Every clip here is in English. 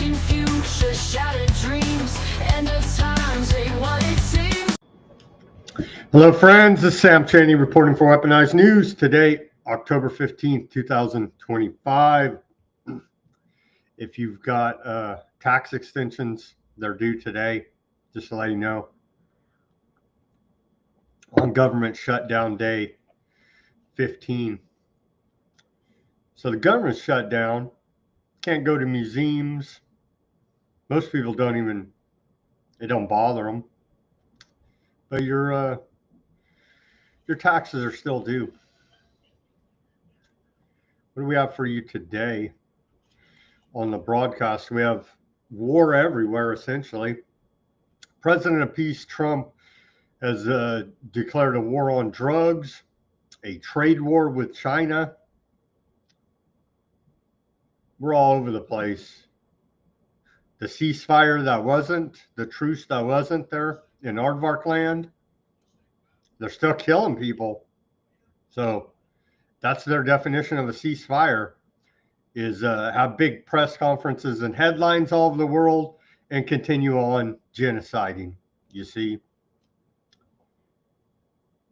broken future, shattered dreams, end of times ain't what it seems. Hello friends, this is Sam Chaney reporting for Weaponized News. Today, October 15th, 2025. If you've got tax extensions, they're due today, just to let you know. On government shutdown day 15. So the government's shut down. Can't go to museums. Most people don't even, it don't bother them. But your taxes are still due. What do we have for you today on the broadcast? We have war everywhere, essentially. President of Peace Trump has declared a war on drugs, a trade war with China. We're all over the place. The ceasefire that wasn't, the truce that wasn't there in Aardvark land, they're still killing people. So that's their definition of a ceasefire, is have big press conferences and headlines all over the world and continue on genociding, you see.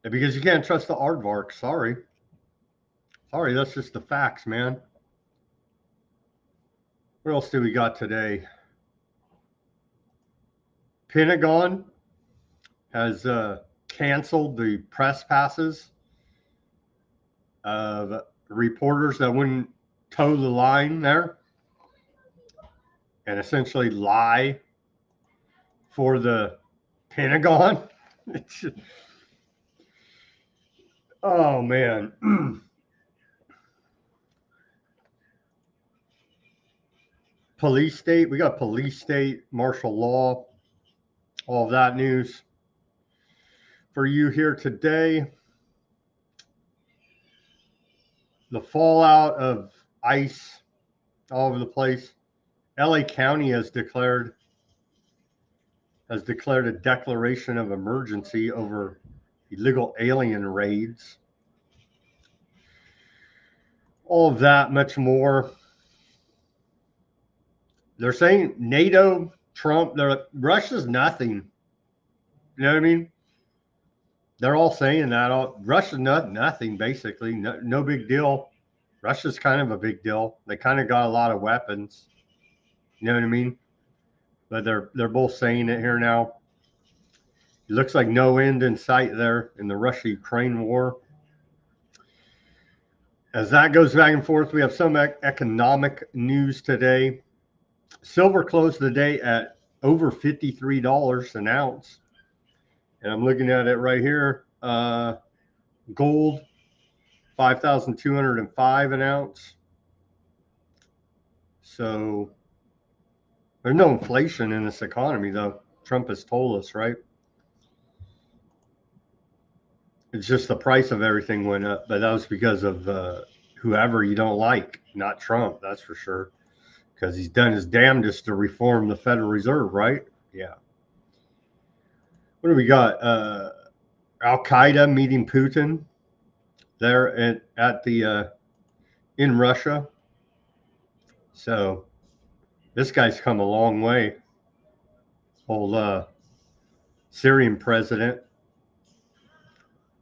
Because you can't trust the Aardvark. Sorry, that's just the facts, man. What else do we got today? Pentagon has canceled the press passes of reporters that wouldn't toe the line there and essentially lie for the Pentagon. Oh man. Police state, we got police state, martial law, all of that news for you here today. The fallout of ICE all over the place. LA County has declared a declaration of emergency over illegal alien raids. All of that, much more. They're saying NATO, Trump, Russia's nothing. You know what I mean? They're all saying that. Russia's nothing, basically. No big deal. Russia's kind of a big deal. They kind of got a lot of weapons. You know what I mean? But they're both saying it here now. It looks like no end in sight there in the Russia-Ukraine war. As that goes back and forth, we have some economic news today. Silver closed the day at over $53 an ounce. And I'm looking at it right here. Gold, $5,205 an ounce. So there's no inflation in this economy, though. Trump has told us, right? It's just the price of everything went up, but that was because of whoever you don't like, not Trump, that's for sure. Because he's done his damnedest to reform the Federal Reserve, right? Yeah. What do we got? Al-Qaeda meeting Putin there at the in Russia. So this guy's come a long way. Old Syrian president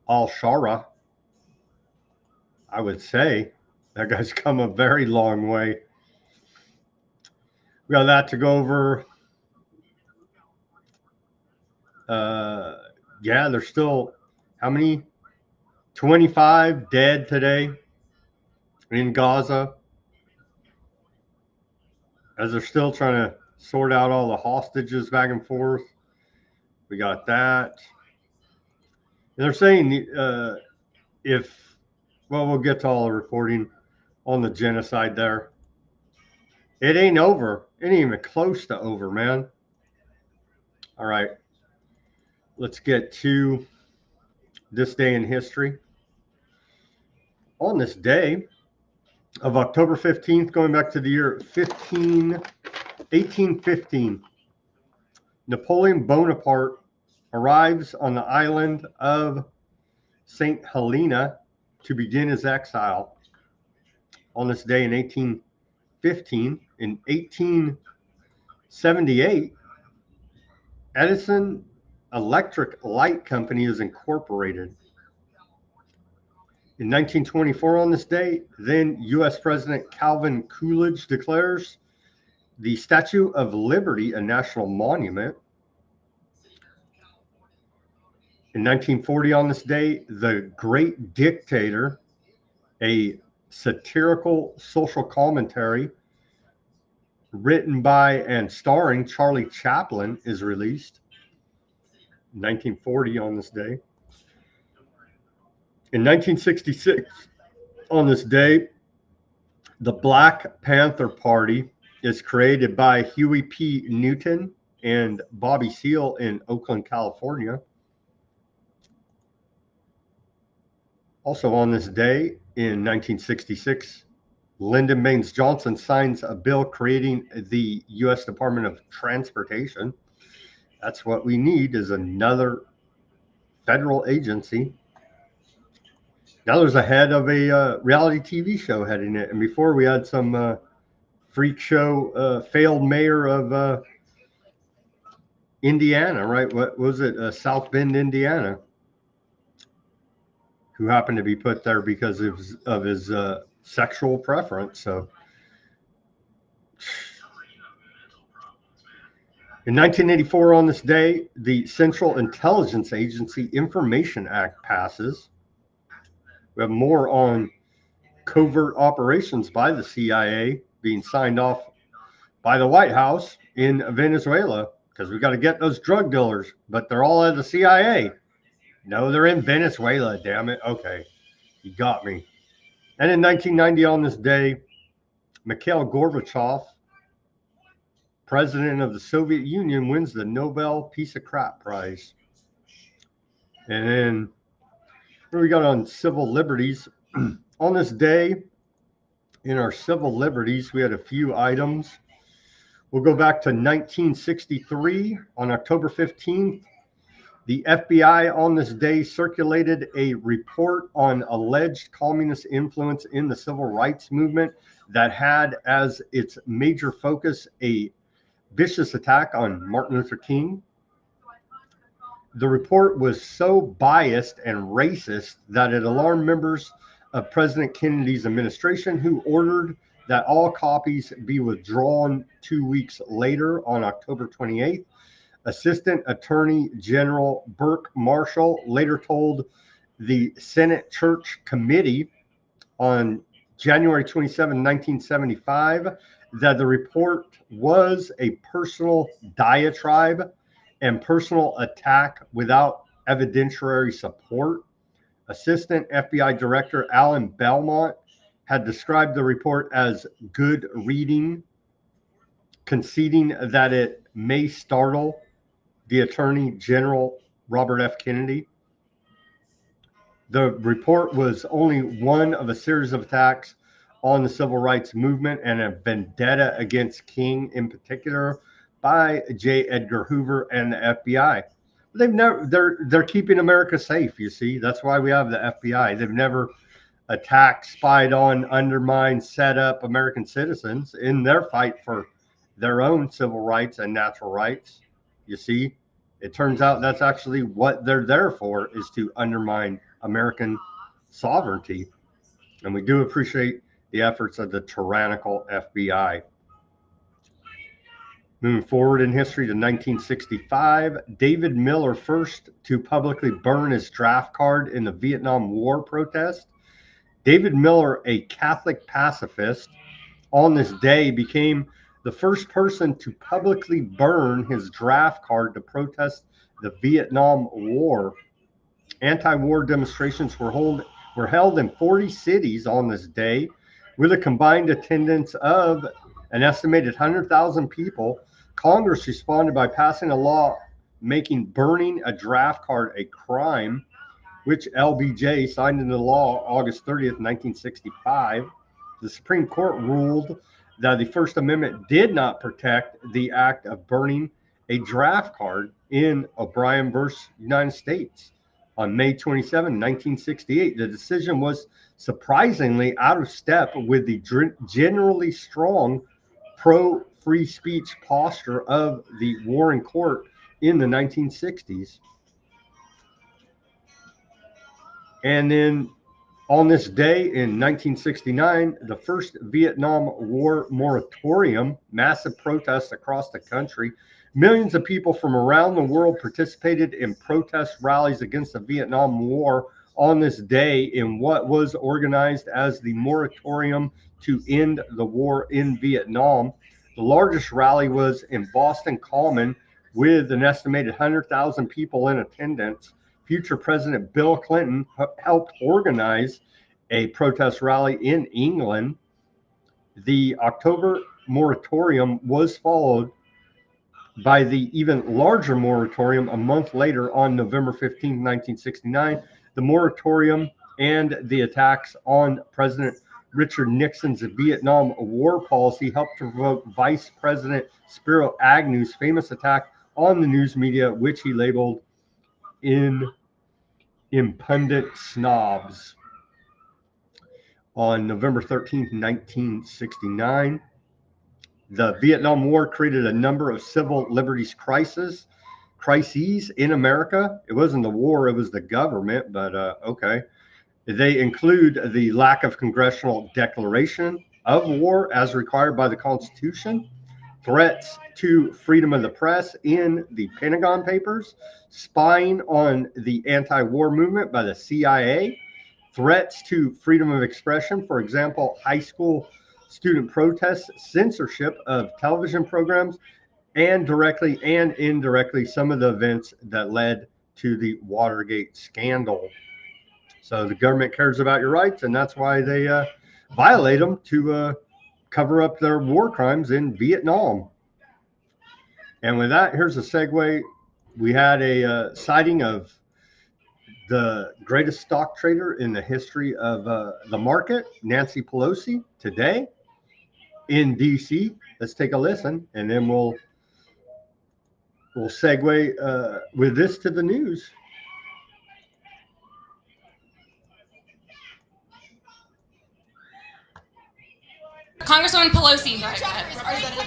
al-Shara, I would say that guy's come a very long way. We got that to go over. Yeah, there's still, how many? 25 dead today in Gaza, as they're still trying to sort out all the hostages back and forth. We got that. And they're saying we'll get to all the reporting on the genocide there. It ain't over. It ain't even close to over, man. All right. Let's get to this day in history. On this day of October 15th, going back to the year 1815, Napoleon Bonaparte arrives on the island of St. Helena to begin his exile. On this day in 1815, in 18 78, Edison Electric Light Company is incorporated. In 1924, on this day, then U.S. President Calvin Coolidge declares the Statue of Liberty a national monument. In 1940, on this day, The Great Dictator, a satirical social commentary written by and starring Charlie Chaplin, is released. 1940, on this day. In 1966, on this day, the Black Panther Party is created by Huey P. Newton and Bobby Seale in Oakland, California. Also on this day, in 1966, Lyndon Baines Johnson signs a bill creating the U.S. Department of Transportation. That's what we need, is another federal agency. Now there's a head of a reality TV show heading it. And before we had some freak show failed mayor of Indiana, right? What was it? South Bend, Indiana, who happened to be put there because of his sexual preference. So in 1984, on this day, the Central Intelligence Agency Information Act passes. We have more on covert operations by the CIA being signed off by the White House in Venezuela, because we got to get those drug dealers, but they're all at the CIA. No, they're in Venezuela, damn it. Okay, you got me. And in 1990, on this day, Mikhail Gorbachev, president of the Soviet Union, wins the Nobel Peace of Crap Prize. And then what we got on civil liberties? On this day, in our civil liberties, we had a few items. We'll go back to 1963. On October 15th, the FBI on this day circulated a report on alleged communist influence in the civil rights movement that had as its major focus a vicious attack on Martin Luther King. The report was so biased and racist that it alarmed members of President Kennedy's administration, who ordered that all copies be withdrawn 2 weeks later. On October 28th, Assistant Attorney General Burke Marshall later told the Senate Church Committee on January 27, 1975, that the report was a personal diatribe and personal attack without evidentiary support. Assistant FBI Director Alan Belmont had described the report as good reading, conceding that it may startle the Attorney General Robert F. Kennedy. The report was only one of a series of attacks on the civil rights movement and a vendetta against King in particular by J. Edgar Hoover and the FBI. They're keeping America safe, you see. That's why we have the FBI. They've never attacked, spied on, undermined, set up American citizens in their fight for their own civil rights and natural rights. You see, it turns out that's actually what they're there for, is to undermine American sovereignty. And we do appreciate the efforts of the tyrannical FBI. Moving forward in history to 1965, David Miller, first to publicly burn his draft card in the Vietnam War protest. David Miller, a Catholic pacifist, on this day became the first person to publicly burn his draft card to protest the Vietnam War. Anti-war demonstrations were held in 40 cities on this day, with a combined attendance of an estimated 100,000 people. Congress responded by passing a law making burning a draft card a crime, which LBJ signed into law August 30th, 1965. The Supreme Court ruled that the First Amendment did not protect the act of burning a draft card in O'Brien versus United States on May 27, 1968. The decision was surprisingly out of step with the generally strong pro free speech posture of the Warren Court in the 1960s. And then on this day in 1969, the first Vietnam War moratorium, massive protests across the country. Millions of people from around the world participated in protest rallies against the Vietnam War on this day in what was organized as the moratorium to end the war in Vietnam. The largest rally was in Boston Common with an estimated 100,000 people in attendance. Future President Bill Clinton helped organize a protest rally in England. The October moratorium was followed by the even larger moratorium a month later on November 15, 1969. The moratorium and the attacks on President Richard Nixon's Vietnam War policy helped to provoke Vice President Spiro Agnew's famous attack on the news media, which he labeled impudent snobs. On November 13th, 1969, the Vietnam War created a number of civil liberties crises in America. It wasn't the war, it was the government, but okay. They include the lack of congressional declaration of war as required by the Constitution, threats to freedom of the press in the Pentagon Papers, spying on the anti-war movement by the CIA, threats to freedom of expression, for example, high school student protests, censorship of television programs, and directly and indirectly some of the events that led to the Watergate scandal. So the government cares about your rights, and that's why they violate them to cover up their war crimes in Vietnam. And with that, here's a segue. We had a sighting of the greatest stock trader in the history of the market, Nancy Pelosi, today in DC. Let's take a listen, and then we'll segue with this to the news. Congresswoman Pelosi,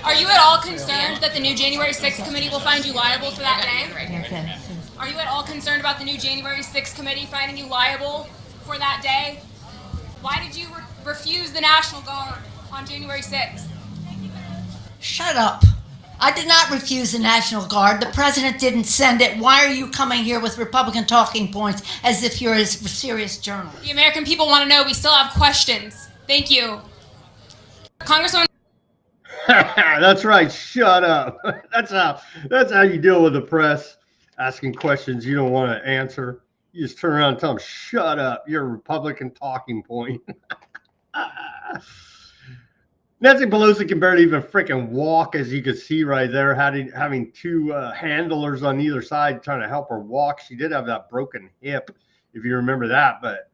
are you at all concerned that the new January 6th committee will find you liable for that day? Are you at all concerned about the new January 6th committee finding you liable for that day? Why did you refuse the National Guard on January 6th? Shut up. I did not refuse the National Guard. The president didn't send it. Why are you coming here with Republican talking points as if you're a serious journalist? The American people want to know. We still have questions. Thank you. Congresswoman. That's right. Shut up. That's how you deal with the press asking questions you don't want to answer. You just turn around and tell them, shut up. You're a Republican talking point. Nancy Pelosi can barely even freaking walk, as you can see right there, having two handlers on either side trying to help her walk. She did have that broken hip, if you remember that. But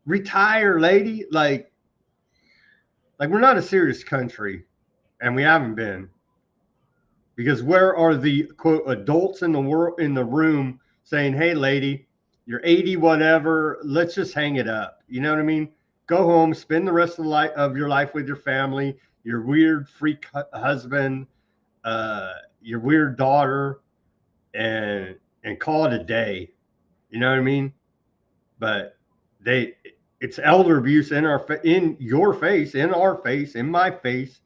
retire, lady. Like we're not a serious country, and we haven't been. Because where are the quote adults in the room saying, "Hey, lady, you're 80, whatever. Let's just hang it up." You know what I mean? Go home, spend the rest of your life with your family, your weird freak husband, your weird daughter, and call it a day. You know what I mean? But it's elder abuse in your face, in our face, in my face,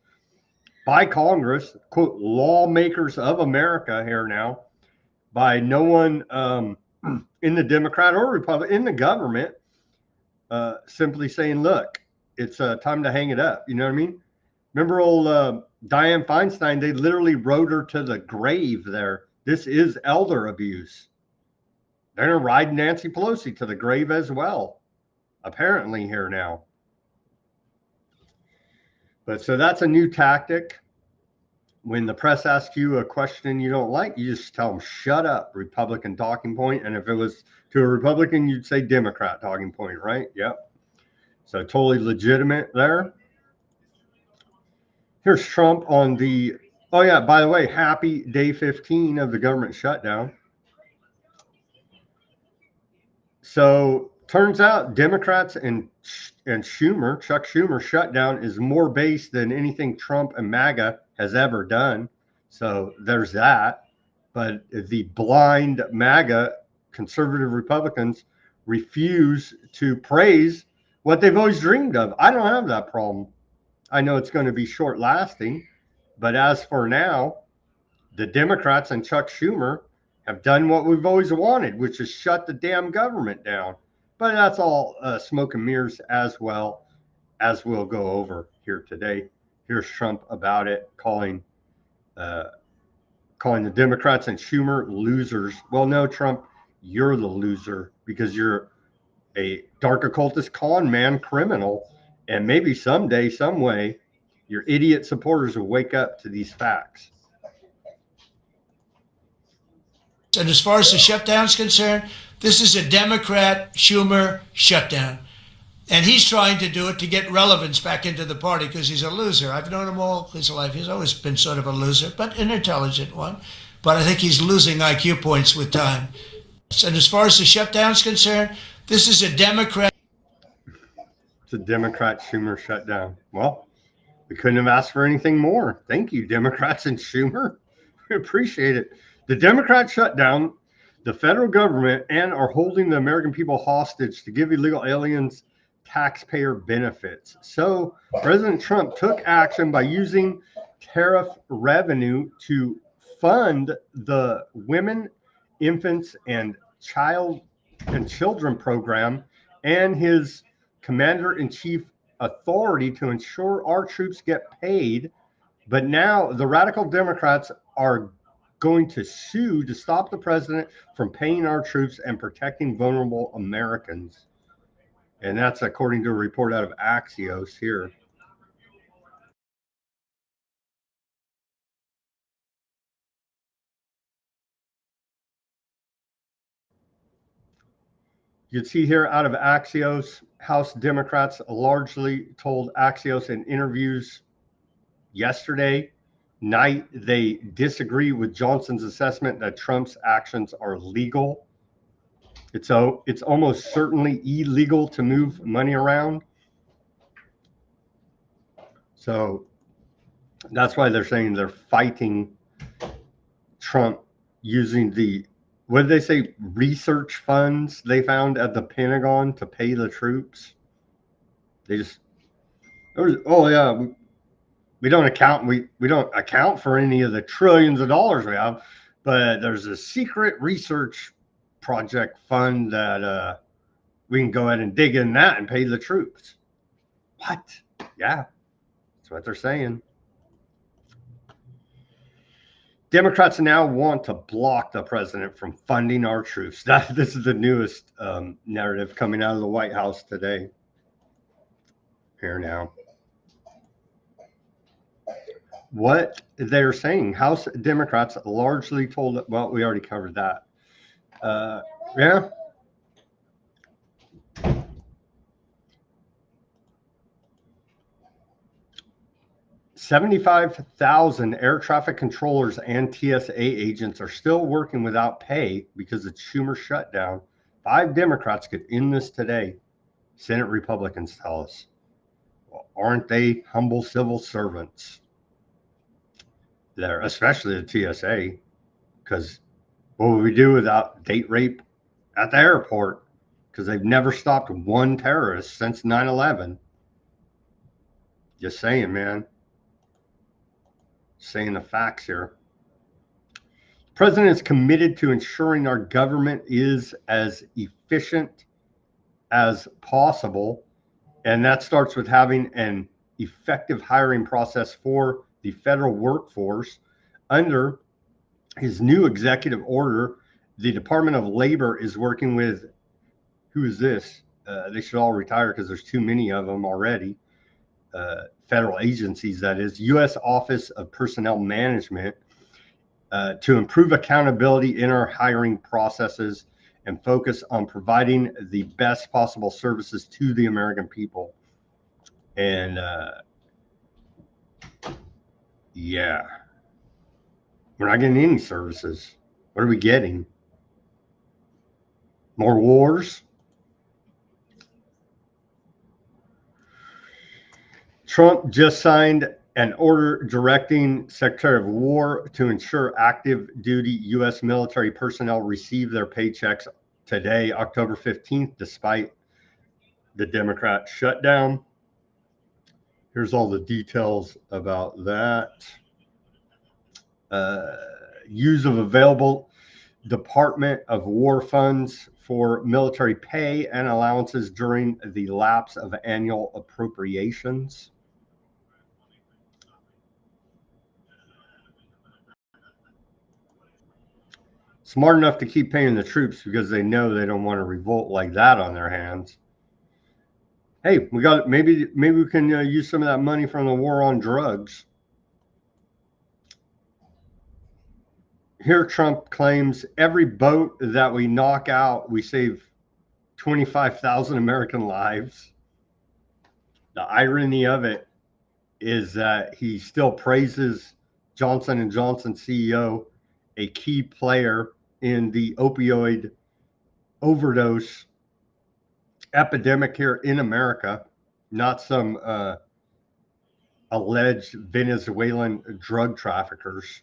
by Congress, quote, lawmakers of America here now, by no one in the Democrat or Republican, in the government, simply saying, look, it's time to hang it up. You know what I mean? Remember old Dianne Feinstein, they literally rode her to the grave there. This is elder abuse. They're going to ride Nancy Pelosi to the grave as well, apparently here now. But so that's a new tactic. When the press asks you a question you don't like, you just tell them, shut up, Republican talking point. And if it was to a Republican, you'd say Democrat talking point, right? Yep. So totally legitimate there. Here's Trump on the, oh yeah, by the way, happy day 15 of the government shutdown. So turns out Democrats and Schumer, Chuck Schumer, shutdown is more base than anything Trump and MAGA has ever done. So there's that. But the blind MAGA conservative Republicans refuse to praise what they've always dreamed of. I don't have that problem. I know it's going to be short lasting, but as for now, the Democrats and Chuck Schumer have done what we've always wanted, which is shut the damn government down. But that's all smoke and mirrors, as well as we'll go over here today. Here's Trump about it, calling the Democrats and Schumer losers. Well, no, Trump, you're the loser because you're a dark occultist con man criminal. And maybe someday, some way, your idiot supporters will wake up to these facts. And as far as the shutdown is concerned, this is a Democrat Schumer shutdown. And he's trying to do it to get relevance back into the party because he's a loser. I've known him all his life. He's always been sort of a loser, but an intelligent one. But I think he's losing IQ points with time. And as far as the shutdown is concerned, this is a Democrat. It's a Democrat Schumer shutdown. Well, we couldn't have asked for anything more. Thank you, Democrats and Schumer. We appreciate it. The Democrats shut down the federal government and are holding the American people hostage to give illegal aliens taxpayer benefits. So President Trump took action by using tariff revenue to fund the Women, Infants, and Children program and his commander-in-chief authority to ensure our troops get paid. But now the radical Democrats are going to sue to stop the president from paying our troops and protecting vulnerable Americans. And that's according to a report out of Axios here. You can see here out of Axios, House Democrats largely told Axios in interviews yesterday night they disagree with Johnson's assessment that Trump's actions are legal. It's almost certainly illegal to move money around. So that's why they're saying they're fighting Trump using the, what did they say, research funds they found at the Pentagon to pay the troops. They just, oh yeah, we don't account for any of the trillions of dollars we have, but there's a secret research project fund that we can go ahead and dig in that and pay the troops. What? Yeah, that's what they're saying. Democrats now want to block the president from funding our troops. This is the newest narrative coming out of the White House today. Here now. What they're saying, House Democrats largely told it, well, we already covered that. Yeah. $75,000 air traffic controllers and TSA agents are still working without pay because of Schumer shutdown. 5 Democrats could end this today. Senate Republicans tell us. Well, aren't they humble civil servants? There, especially the TSA, because what would we do without date rape at the airport? Because they've never stopped one terrorist since 9/11. Just saying, man. Saying the facts here. The president is committed to ensuring our government is as efficient as possible, and that starts with having an effective hiring process for the federal workforce. Under his new executive order, the Department of Labor is working with, who is this? They should all retire because there's too many of them already. Federal agencies, that is, U.S. Office of Personnel Management, to improve accountability in our hiring processes and focus on providing the best possible services to the American people. And yeah, we're not getting any services. What are we getting? More wars? Trump just signed an order directing Secretary of War to ensure active duty U.S. military personnel receive their paychecks today, October 15th, despite the Democrat shutdown. Here's all the details about that. Use of available Department of War funds for military pay and allowances during the lapse of annual appropriations. Smart enough to keep paying the troops because they know they don't want to revolt like that on their hands. Hey, we got maybe we can use some of that money from the war on drugs. Here, Trump claims every boat that we knock out, we save 25,000 American lives. The irony of it is that he still praises Johnson & Johnson CEO, a key player in the opioid overdose epidemic here in America, not some alleged Venezuelan drug traffickers,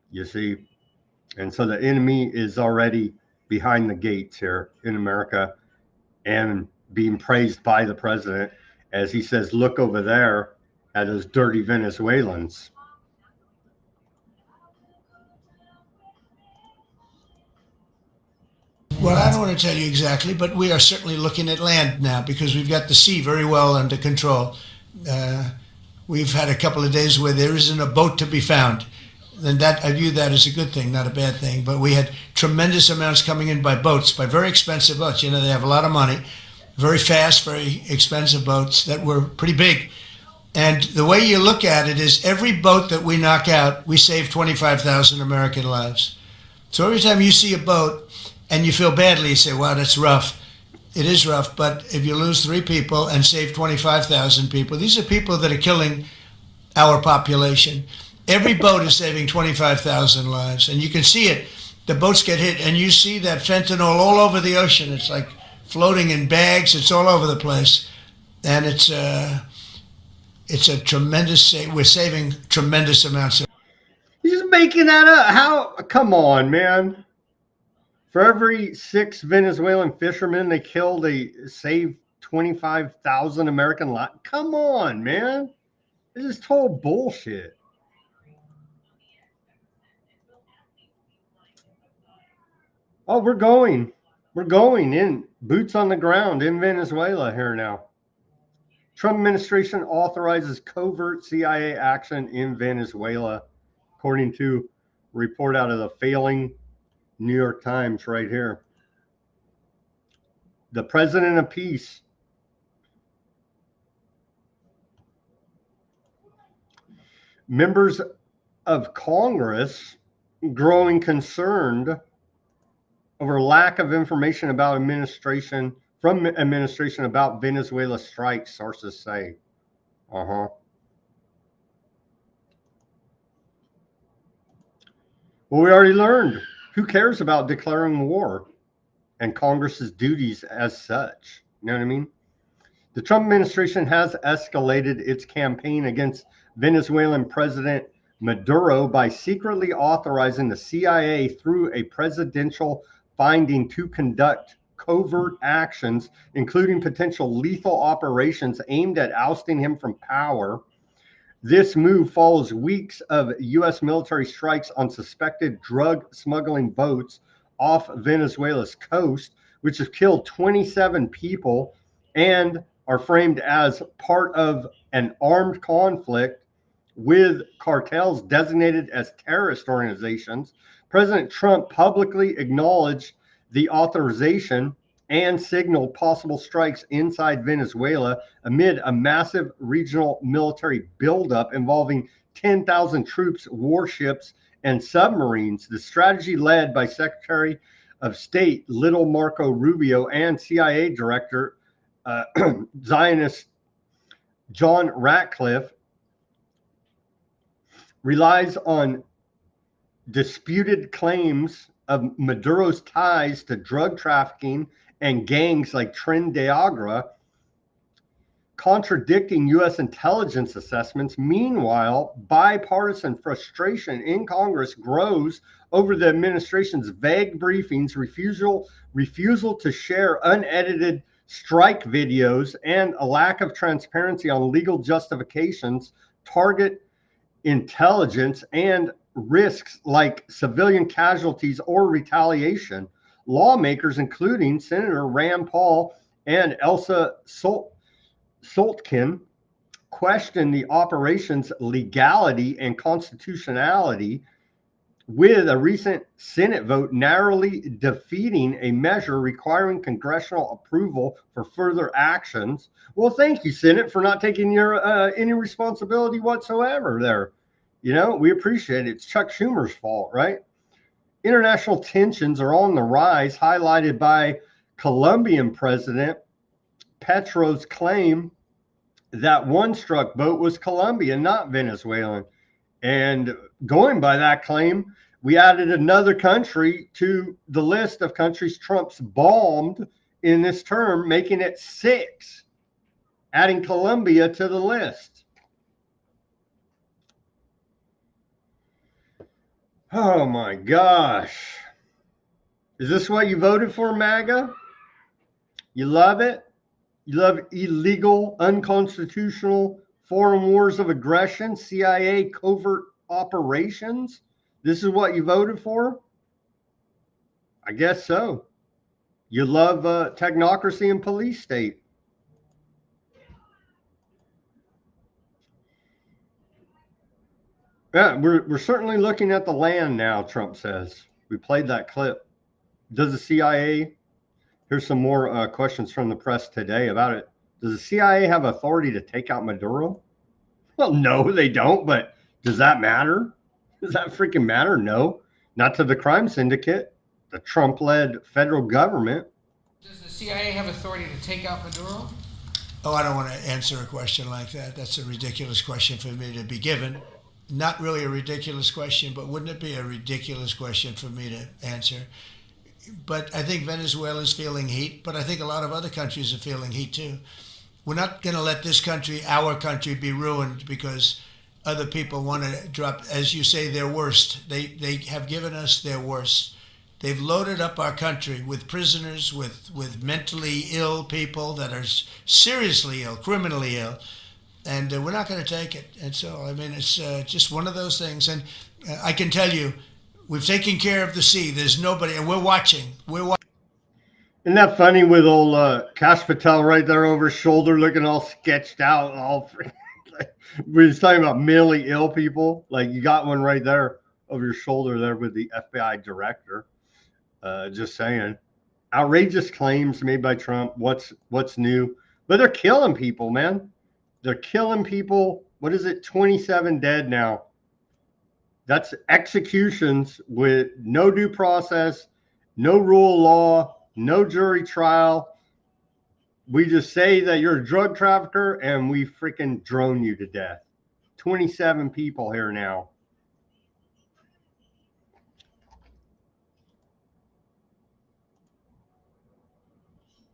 you see. And so the enemy is already behind the gates here in America and being praised by the president as he says, look over there at those dirty Venezuelans. Well, I don't want to tell you exactly, but we are certainly looking at land now because we've got the sea very well under control. We've had a couple of days where there isn't a boat to be found. And that I view that as a good thing, not a bad thing. But we had tremendous amounts coming in by boats, by very expensive boats. You know, they have a lot of money, very fast, very expensive boats that were pretty big. And the way you look at it is every boat that we knock out, we save 25,000 American lives. So every time you see a boat and you feel badly, you say, wow, that's rough. It is rough, but if you lose 3 people and save 25,000 people, these are people that are killing our population. Every boat is saving 25,000 lives, and you can see it. The boats get hit, and you see that fentanyl all over the ocean. It's like floating in bags. It's all over the place, and it's a tremendous. We're saving tremendous amounts. He's just making that up. How? Come on, man. For every 6 Venezuelan fishermen they kill, they save 25,000 American lives. Come on, man. This is total bullshit. Oh, we're going in, boots on the ground in Venezuela here now. Trump administration authorizes covert CIA action in Venezuela, according to a report out of the failing New York Times right here. The president of peace. Members of Congress growing concerned over lack of information about administration about Venezuela strikes, sources say. Well, we already learned. Who cares about declaring war and Congress's duties as such? You know what I mean? The Trump administration has escalated its campaign against Venezuelan President Maduro by secretly authorizing the CIA through a presidential finding to conduct covert actions, including potential lethal operations aimed at ousting him from power. This move follows weeks of U.S. military strikes on suspected drug smuggling boats off Venezuela's coast, which have killed 27 people and are framed as part of an armed conflict with cartels designated as terrorist organizations. President Trump publicly acknowledged the authorization and signaled possible strikes inside Venezuela amid a massive regional military buildup involving 10,000 troops, warships, and submarines. The strategy led by Secretary of State Little Marco Rubio and CIA Director Zionist John Ratcliffe relies on disputed claims of Maduro's ties to drug trafficking and gangs like Tren de Agua, contradicting U.S. intelligence assessments. Meanwhile, bipartisan frustration in Congress grows over the administration's vague briefings, refusal to share unedited strike videos, and a lack of transparency on legal justifications, target intelligence, and risks like civilian casualties or retaliation. Lawmakers, including Senator Rand Paul and Elsa Soltkin, question the operation's legality and constitutionality, with a recent Senate vote narrowly defeating a measure requiring congressional approval for further actions. Well, thank you, Senate, for not taking your any responsibility whatsoever there. You know, we appreciate it. It's Chuck Schumer's fault, right? International tensions are on the rise, highlighted by Colombian President Petro's claim that one struck boat was Colombian, not Venezuelan. And going by that claim, we added another country to the list of countries Trump's bombed in this term, making it 6, adding Colombia to the list. Oh my gosh. Is this what you voted for, MAGA? You love it? You love illegal, unconstitutional foreign wars of aggression, CIA covert operations? This is what you voted for? I guess so. You love technocracy and police state. Yeah, we're certainly looking at the land now, Trump says. We played that clip. Does the CIA, here's some more questions from the press today about it. Does the CIA have authority to take out Maduro? Well, no, they don't, but does that matter? Does that freaking matter? No, not to the crime syndicate, the Trump-led federal government. Does the CIA have authority to take out Maduro? Oh, I don't want to answer a question like that. That's a ridiculous question for me to be given. Not really a ridiculous question, but wouldn't it be a ridiculous question for me to answer? But I think Venezuela's feeling heat, but I think a lot of other countries are feeling heat too. We're not going to let this country, our country, be ruined because other people want to drop, as you say, their worst. They have given us their worst. They've loaded up our country with prisoners, with mentally ill people that are seriously ill, criminally ill, and we're not going to take it. And so, I mean, it's just one of those things. And I can tell you, we've taken care of the sea. There's nobody, and we're watching. Isn't that funny with old Cash Patel right there over his shoulder, looking all sketched out, all we was talking about mentally ill people. Like, you got one right there over your shoulder there with the FBI director. Just saying, outrageous claims made by Trump. What's new? But they're killing people, man. They're killing people. What is it? 27 dead now. That's executions with no due process, no rule of law, no jury trial. We just say that you're a drug trafficker and we freaking drone you to death. 27 people here now.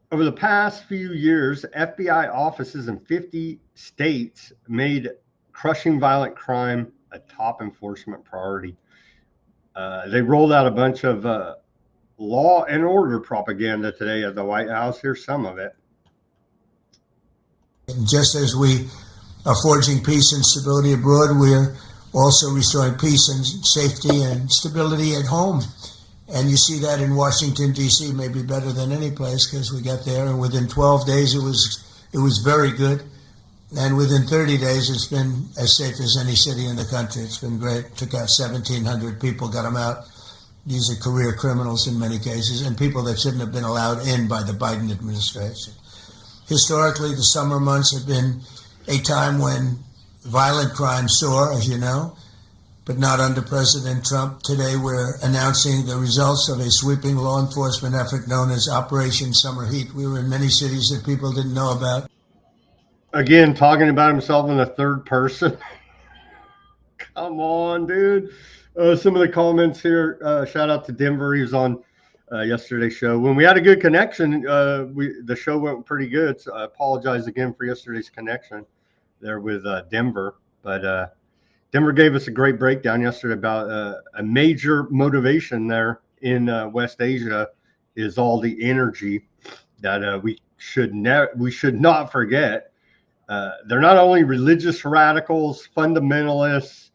Over the past few years, FBI offices in 50 states made crushing violent crime a top enforcement priority. They rolled out a bunch of law and order propaganda today at the White House. Here's some of it. Just as we are forging peace and stability abroad, we're also restoring peace and safety and stability at home. And you see that in Washington, D.C., maybe better than any place, because we got there, and within 12 days it was very good. And within 30 days, it's been as safe as any city in the country. It's been great. Took out 1,700 people, got them out. These are career criminals in many cases, and people that shouldn't have been allowed in by the Biden administration. Historically, the summer months have been a time when violent crime soar, as you know, but not under President Trump. Today, we're announcing the results of a sweeping law enforcement effort known as Operation Summer Heat. We were in many cities that people didn't know about. Again, talking about himself in the third person. Come on, dude. Some of the comments here, shout out to Denver. He was on yesterday's show. When we had a good connection, the show went pretty good. So I apologize again for yesterday's connection there with Denver. But Denver gave us a great breakdown yesterday about a major motivation there in West Asia is all the energy that we should not forget. They're not only religious radicals, fundamentalists,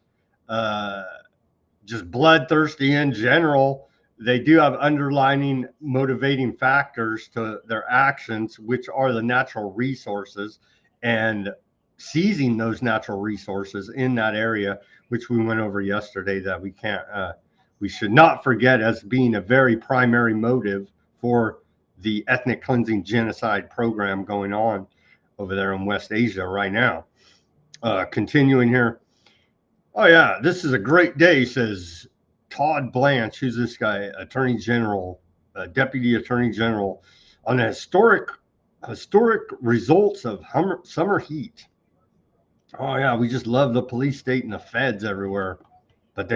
just bloodthirsty in general. They do have underlying motivating factors to their actions, which are the natural resources and seizing those natural resources in that area, which we went over yesterday, that we should not forget as being a very primary motive for the ethnic cleansing genocide program going on over there in West Asia right now. Continuing here. Oh yeah, this is a great day, says Todd Blanche. Who's this guy? Attorney General, Deputy Attorney General, on the historic results of summer heat. Oh yeah, we just love the police state and the feds everywhere. But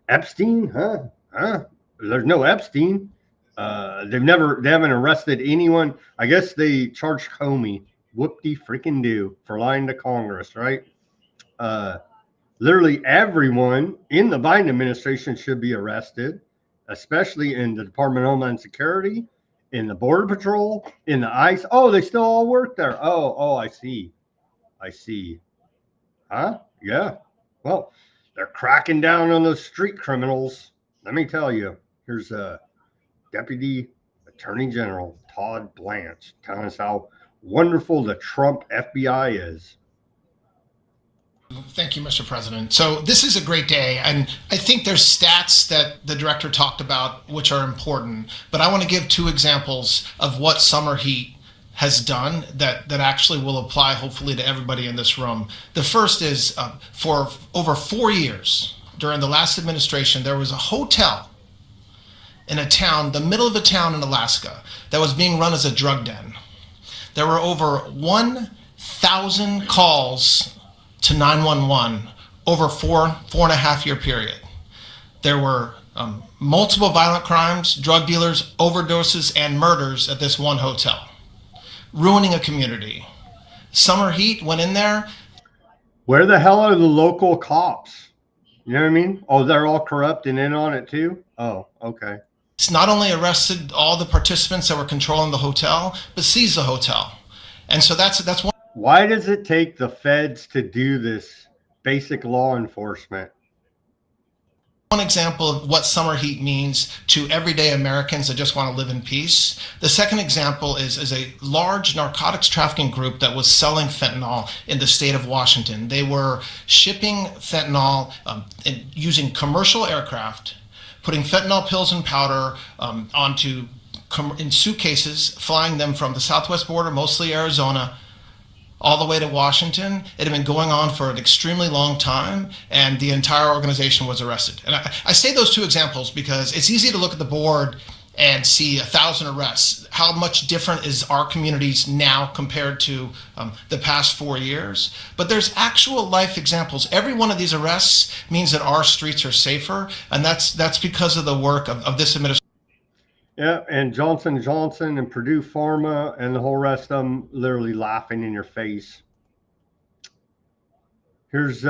Epstein, huh? There's no Epstein. They haven't arrested anyone. I guess they charged Comey, whoop-de-freaking-do, for lying to Congress, right? Literally everyone in the Biden administration should be arrested, especially in the Department of Homeland Security, in the Border Patrol, in the ICE. Oh, they still all work there. Oh, I see. Huh? Yeah. Well, they're cracking down on those street criminals. Let me tell you. Here's Deputy Attorney General Todd Blanche telling us how wonderful the Trump FBI is. Thank you, Mr. President. So this is a great day, and I think there's stats that the director talked about which are important, but I want to give two examples of what summer heat has done that actually will apply hopefully to everybody in this room. The first is for over 4 years during the last administration, there was a hotel in a town, the middle of a town in Alaska, that was being run as a drug den. There were over 1,000 calls to 911 over four and a half year period. There were multiple violent crimes, drug dealers, overdoses, and murders at this one hotel, ruining a community. Summer heat went in there. Where the hell are the local cops? You know what I mean? Oh, they're all corrupt and in on it too? Oh, okay. It's not only arrested all the participants that were controlling the hotel, but seized the hotel. And so that's one. Why does it take the feds to do this basic law enforcement? One example of what summer heat means to everyday Americans that just want to live in peace. The second example is a large narcotics trafficking group that was selling fentanyl in the state of Washington. They were shipping fentanyl using commercial aircraft, putting fentanyl pills and powder in suitcases, flying them from the southwest border, mostly Arizona, all the way to Washington. It had been going on for an extremely long time, and the entire organization was arrested. And I say those two examples because it's easy to look at the board and see 1,000 arrests. How much different is our communities now compared to the past 4 years? But there's actual life examples. Every one of these arrests means that our streets are safer, and that's because of the work of this administration. Yeah, and Johnson & Johnson and Purdue Pharma and the whole rest of them literally laughing in your face. Here's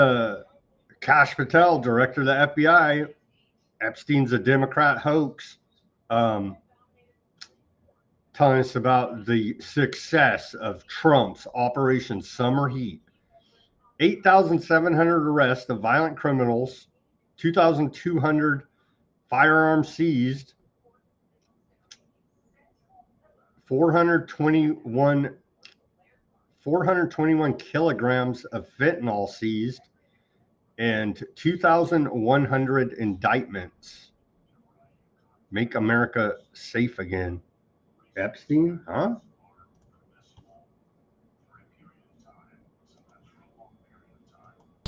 Kash Patel, director of the FBI. Epstein's a Democrat hoax. Telling us about the success of Trump's Operation Summer Heat. 8,700 arrests of violent criminals, 2,200 firearms seized, 421 kilograms of fentanyl seized, and 2,100 indictments. Make America safe again. Epstein, huh?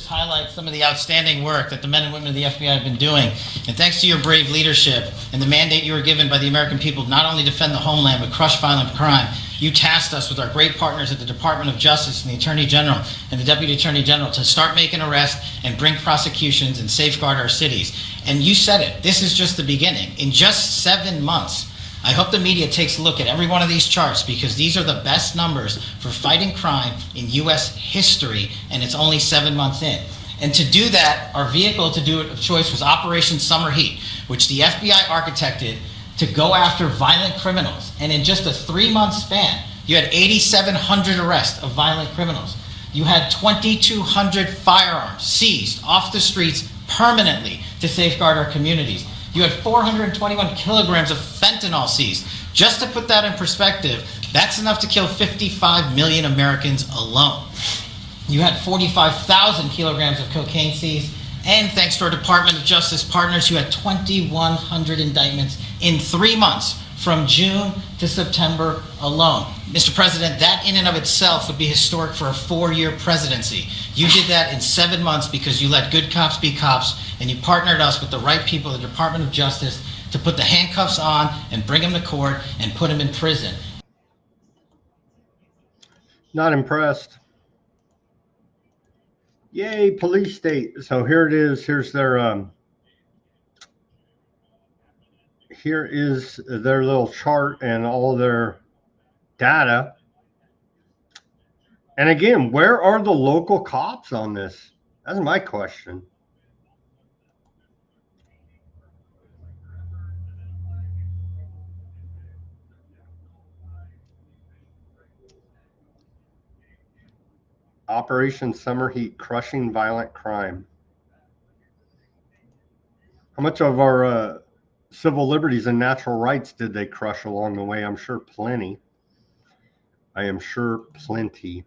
Highlight some of the outstanding work that the men and women of the FBI have been doing. And thanks to your brave leadership and the mandate you were given by the American people to not only defend the homeland but crush violent crime, you tasked us with our great partners at the Department of Justice and the Attorney General and the Deputy Attorney General to start making arrests and bring prosecutions and safeguard our cities. And you said it, this is just the beginning. In just 7 months, I hope the media takes a look at every one of these charts because these are the best numbers for fighting crime in U.S. history, and it's only 7 months in. And to do that, our vehicle to do it of choice was Operation Summer Heat, which the FBI architected to go after violent criminals. And in just a 3-month span, you had 8,700 arrests of violent criminals. You had 2,200 firearms seized off the streets permanently to safeguard our communities. You had 421 kilograms of fentanyl seized. Just to put that in perspective, that's enough to kill 55 million Americans alone. You had 45,000 kilograms of cocaine seized, and thanks to our Department of Justice partners, you had 2,100 indictments in 3 months from June to September alone. Mr. President, that in and of itself would be historic for a 4-year presidency. You did that in 7 months because you let good cops be cops, and you partnered us with the right people at the Department of Justice to put the handcuffs on and bring them to court and put them in prison. Not impressed. Yay, police state. So here it is. Here's their here is their little chart and all their data. And again, where are the local cops on this? That's my question. Operation Summer Heat, crushing violent crime. How much of our civil liberties and natural rights did they crush along the way? I'm sure plenty. I am sure plenty.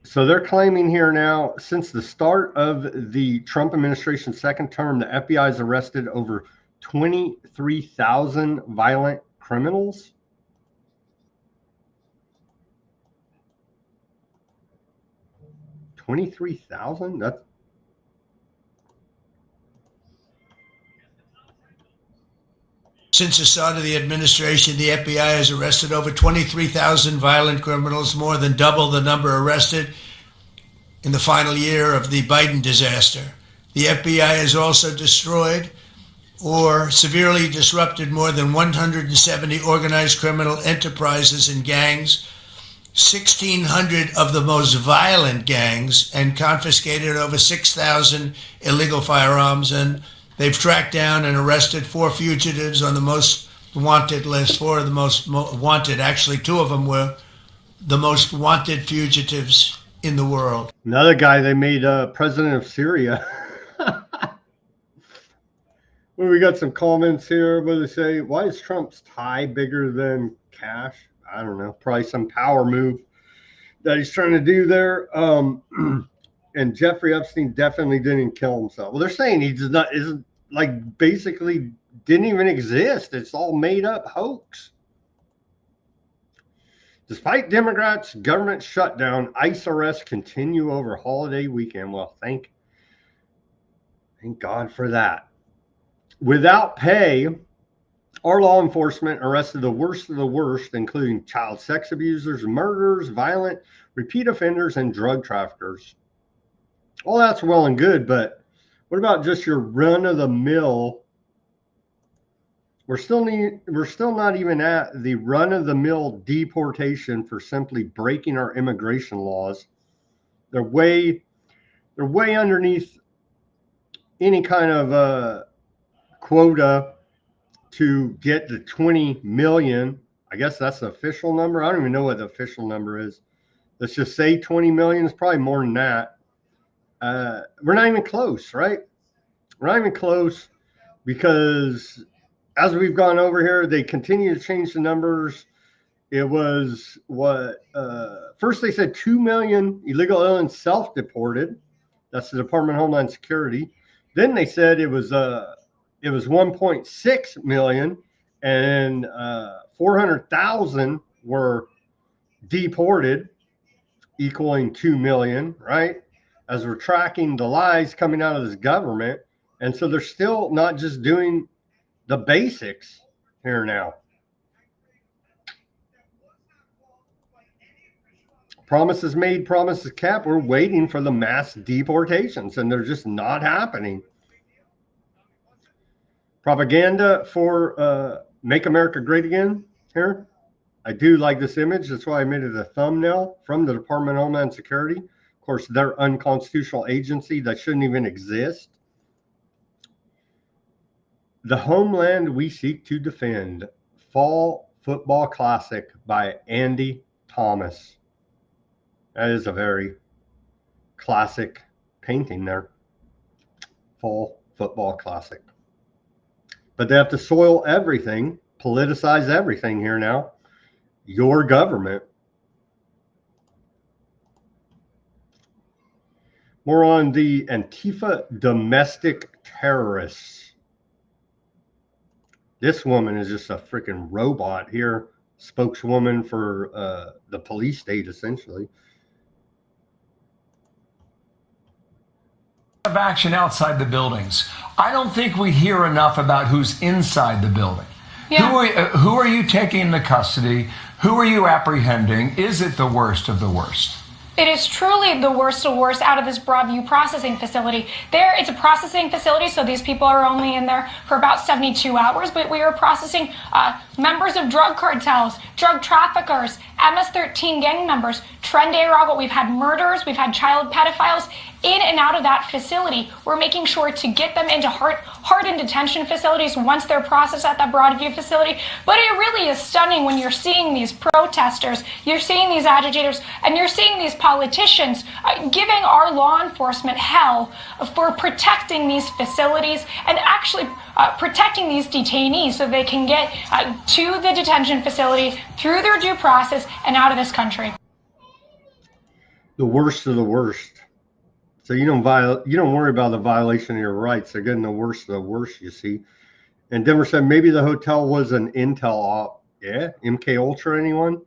So they're claiming here now, since the start of the Trump administration's second term, the FBI has arrested over 23,000 violent criminals. $23,000? That's Since the start of the administration, the FBI has arrested over 23,000 violent criminals, more than double the number arrested in the final year of the Biden disaster. The FBI has also destroyed or severely disrupted more than 170 organized criminal enterprises and gangs, 1,600 of the most violent gangs, and confiscated over 6,000 illegal firearms. And they've tracked down and arrested 4 fugitives on the most wanted list. 4 of the most wanted. Actually, 2 of them were the most wanted fugitives in the world. another guy they made president of Syria. Well, we got some comments here where they say, why is Trump's tie bigger than cash? I don't know. Probably some power move that he's trying to do there. And Jeffrey Epstein definitely didn't kill himself. Well, they're saying he does not, isn't like basically didn't even exist. It's all made up hoax. Despite Democrats' government shutdown, ICE arrests continue over holiday weekend. Well, thank God for that. Without pay, our law enforcement arrested the worst of the worst, including child sex abusers, murderers, violent repeat offenders, and drug traffickers. All that's well and good, but what about just your run-of-the-mill? We're still not even at the run-of-the-mill deportation for simply breaking our immigration laws. They're way underneath any kind of quota to get the 20 million. I guess that's the official number. I don't even know what the official number is. Let's just say 20 million. It's probably more than that. We're not even close, right? We're not even close because as we've gone over here, they continue to change the numbers. It was what first they said 2 million illegal aliens self-deported. That's the Department of Homeland Security. Then they said it was 1.6 million, and 400,000 were deported, equaling 2 million, right? As we're tracking the lies coming out of this government. And so they're still not just doing the basics here now. Promises made, promises kept. We're waiting for the mass deportations, and they're just not happening. Propaganda for Make America Great Again here. I do like this image. That's why I made it a thumbnail from the Department of Homeland Security. Of course, their unconstitutional agency that shouldn't even exist. The Homeland We Seek to Defend. Fall Football Classic by Andy Thomas. That is a very classic painting there. Fall Football Classic. But they have to soil everything, politicize everything here now. Your government. More on the Antifa domestic terrorists. This woman is just a freaking robot here. Spokeswoman for the police state, essentially. Of action outside the buildings. I don't think we hear enough about who's inside the building. Yeah. Who are you taking into custody? Who are you apprehending? Is it the worst of the worst? It is truly the worst of worst out of this Broadview processing facility. It's a processing facility, so these people are only in there for about 72 hours, but we are processing members of drug cartels, drug traffickers, MS-13 gang members, Trend Arago. We've had murderers, we've had child pedophiles in and out of that facility. We're making sure to get them into hardened detention facilities once they're processed at that Broadview facility. But it really is stunning when you're seeing these protesters, you're seeing these agitators, and you're seeing these politicians giving our law enforcement hell for protecting these facilities and actually protecting these detainees so they can get to the detention facility through their due process and out of this country. The worst of the worst. So you don't worry about the violation of your rights. They're getting the worst of the worst, you see. And Denver said maybe the hotel was an intel op. Yeah, MK Ultra, anyone?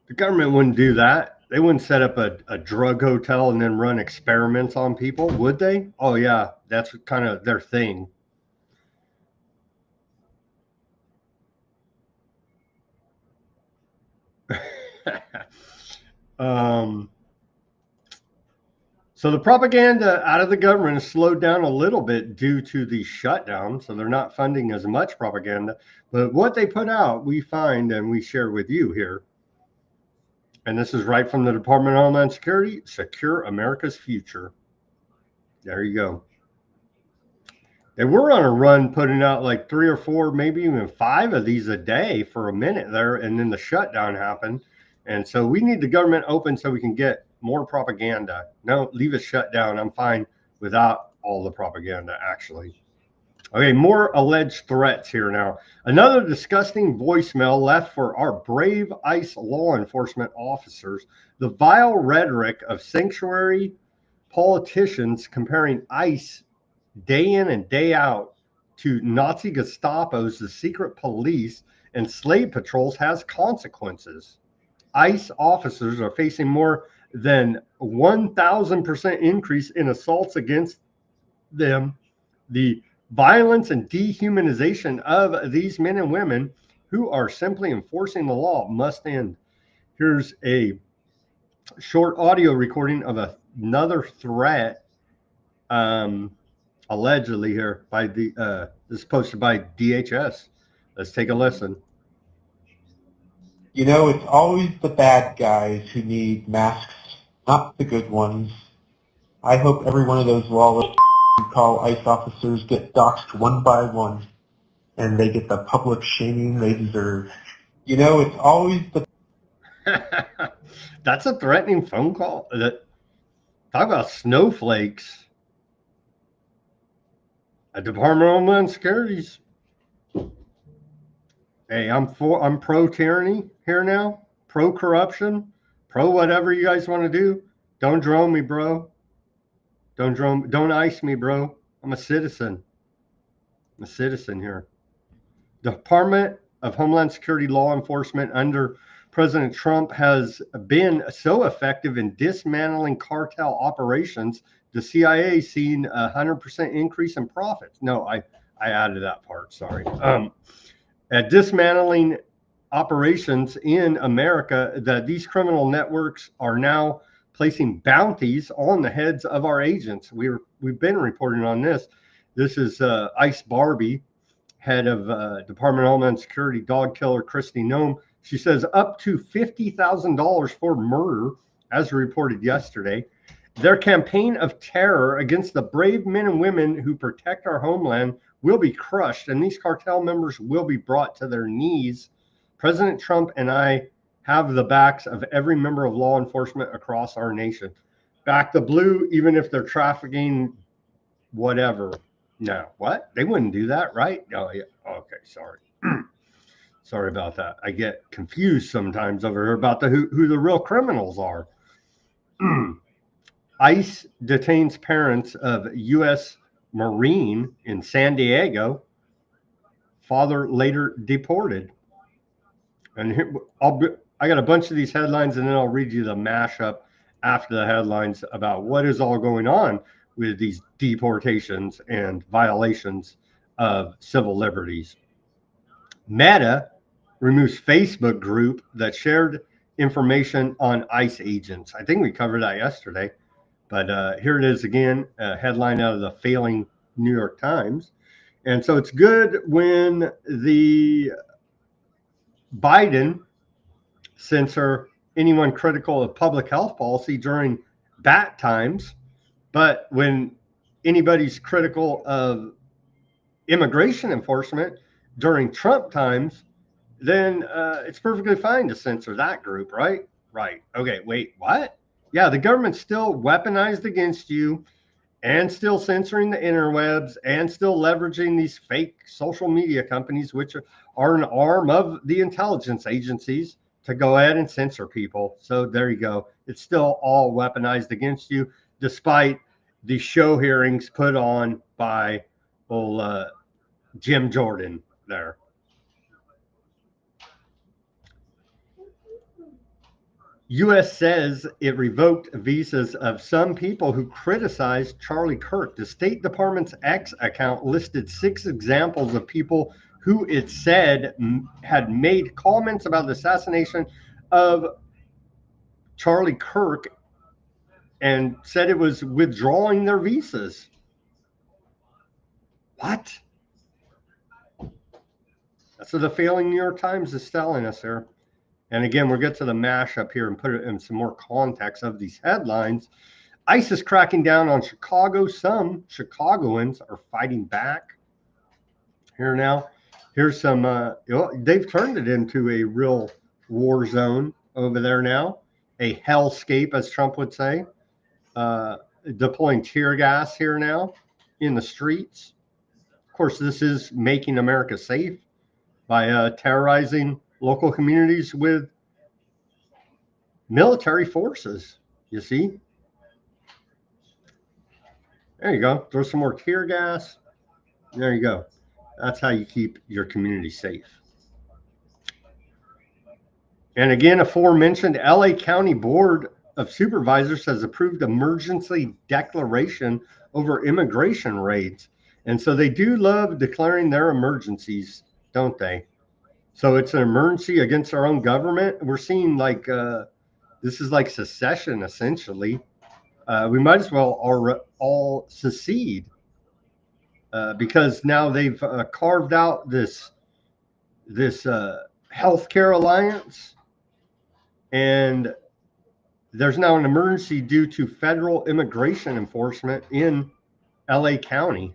The government wouldn't do that. They wouldn't set up a drug hotel and then run experiments on people, would they? Oh yeah, that's kind of their thing. So the propaganda out of the government has slowed down a little bit due to the shutdown. So they're not funding as much propaganda. But what they put out, we find and we share with you here. And this is right from the Department of Homeland Security. Secure America's future. There you go. They were on a run putting out like 3 or 4, maybe even 5 of these a day for a minute there. And then the shutdown happened. And so we need the government open so we can get more propaganda. No, leave it shut down. I'm fine without all the propaganda, actually. Okay, more alleged threats here now. Another disgusting voicemail left for our brave ICE law enforcement officers. The vile rhetoric of sanctuary politicians comparing ICE day in and day out to Nazi Gestapos, the secret police, and slave patrols has consequences. ICE officers are facing more than 1,000% increase in assaults against them. The violence and dehumanization of these men and women who are simply enforcing the law must end. Here's a short audio recording of another threat, allegedly here by this is posted by DHS. Let's take a listen. You know, it's always the bad guys who need masks, not the good ones. I hope every one of those lawless who call ICE officers get doxxed one by one, and they get the public shaming they deserve. You know, it's always the... That's a threatening phone call. Talk about snowflakes. A Department of Homeland Security's. Hey, I'm pro tyranny here now, pro corruption, pro whatever you guys want to do. Don't drone me, bro. Don't ice me, bro. I'm a citizen. I'm a citizen here. Department of Homeland Security law enforcement under President Trump has been so effective in dismantling cartel operations. The CIA seen 100% increase in profits. No, I added that part. Sorry. At dismantling operations in America, that these criminal networks are now placing bounties on the heads of our agents. We've been reporting on this. This is Ice Barbie, head of Department of Homeland Security, dog killer Christy Nome. She says up to $50,000 for murder, as reported yesterday. Their campaign of terror against the brave men and women who protect our homeland will be crushed, and these cartel members will be brought to their knees. President Trump and I have the backs of every member of law enforcement across our nation. Back the blue, even if they're trafficking whatever. No, what? They wouldn't do that, right? Oh, yeah. Okay, sorry. Sorry about that. I get confused sometimes over here about who the real criminals are. ICE detains parents of U.S. Marine in San Diego. Father later deported. And here, I got a bunch of these headlines, and then I'll read you the mashup after the headlines about what is all going on with these deportations and violations of civil liberties. Meta removes Facebook group that shared information on ICE agents. I think we covered that yesterday, but here it is again, a headline out of the failing New York Times. And so it's good when the Biden censor anyone critical of public health policy during bat times, but when anybody's critical of immigration enforcement during Trump times, then it's perfectly fine to censor that group, right? Right. Okay, wait, what? Yeah, the government's still weaponized against you and still censoring the interwebs and still leveraging these fake social media companies, which are an arm of the intelligence agencies, to go ahead and censor people. So there you go. It's still all weaponized against you, despite the show hearings put on by old Jim Jordan there. U.S. says it revoked visas of some people who criticized Charlie Kirk. The State Department's X account listed 6 examples of people who it said had made comments about the assassination of Charlie Kirk and said it was withdrawing their visas. What? That's what the failing New York Times is telling us here. And again, we'll get to the mashup here and put it in some more context of these headlines. ICE is cracking down on Chicago. Some Chicagoans are fighting back. Here now, here's some, they've turned it into a real war zone over there now. A hellscape, as Trump would say. Deploying tear gas here now in the streets. Of course, this is making America safe by terrorizing local communities with military forces, you see. There you go. Throw some more tear gas. There you go. That's how you keep your community safe. And again, aforementioned LA County Board of Supervisors has approved emergency declaration over immigration raids. And so they do love declaring their emergencies, don't they? So it's an emergency against our own government. We're seeing like this is like secession, essentially. We might as well all secede because now they've carved out this healthcare alliance, and there's now an emergency due to federal immigration enforcement in LA County.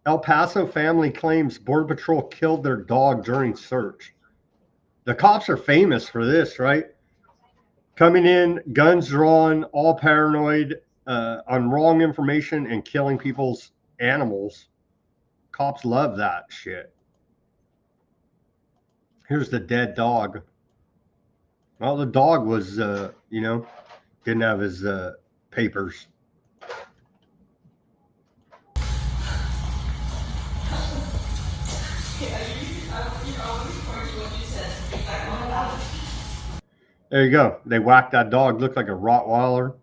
El Paso family claims Border Patrol killed their dog during search. The cops are famous for this, right? Coming in, guns drawn, all paranoid, on wrong information and killing people's animals. Cops love that shit. Here's the dead dog. Well, the dog was, didn't have his papers. There you go. They whacked that dog. Looked like a Rottweiler.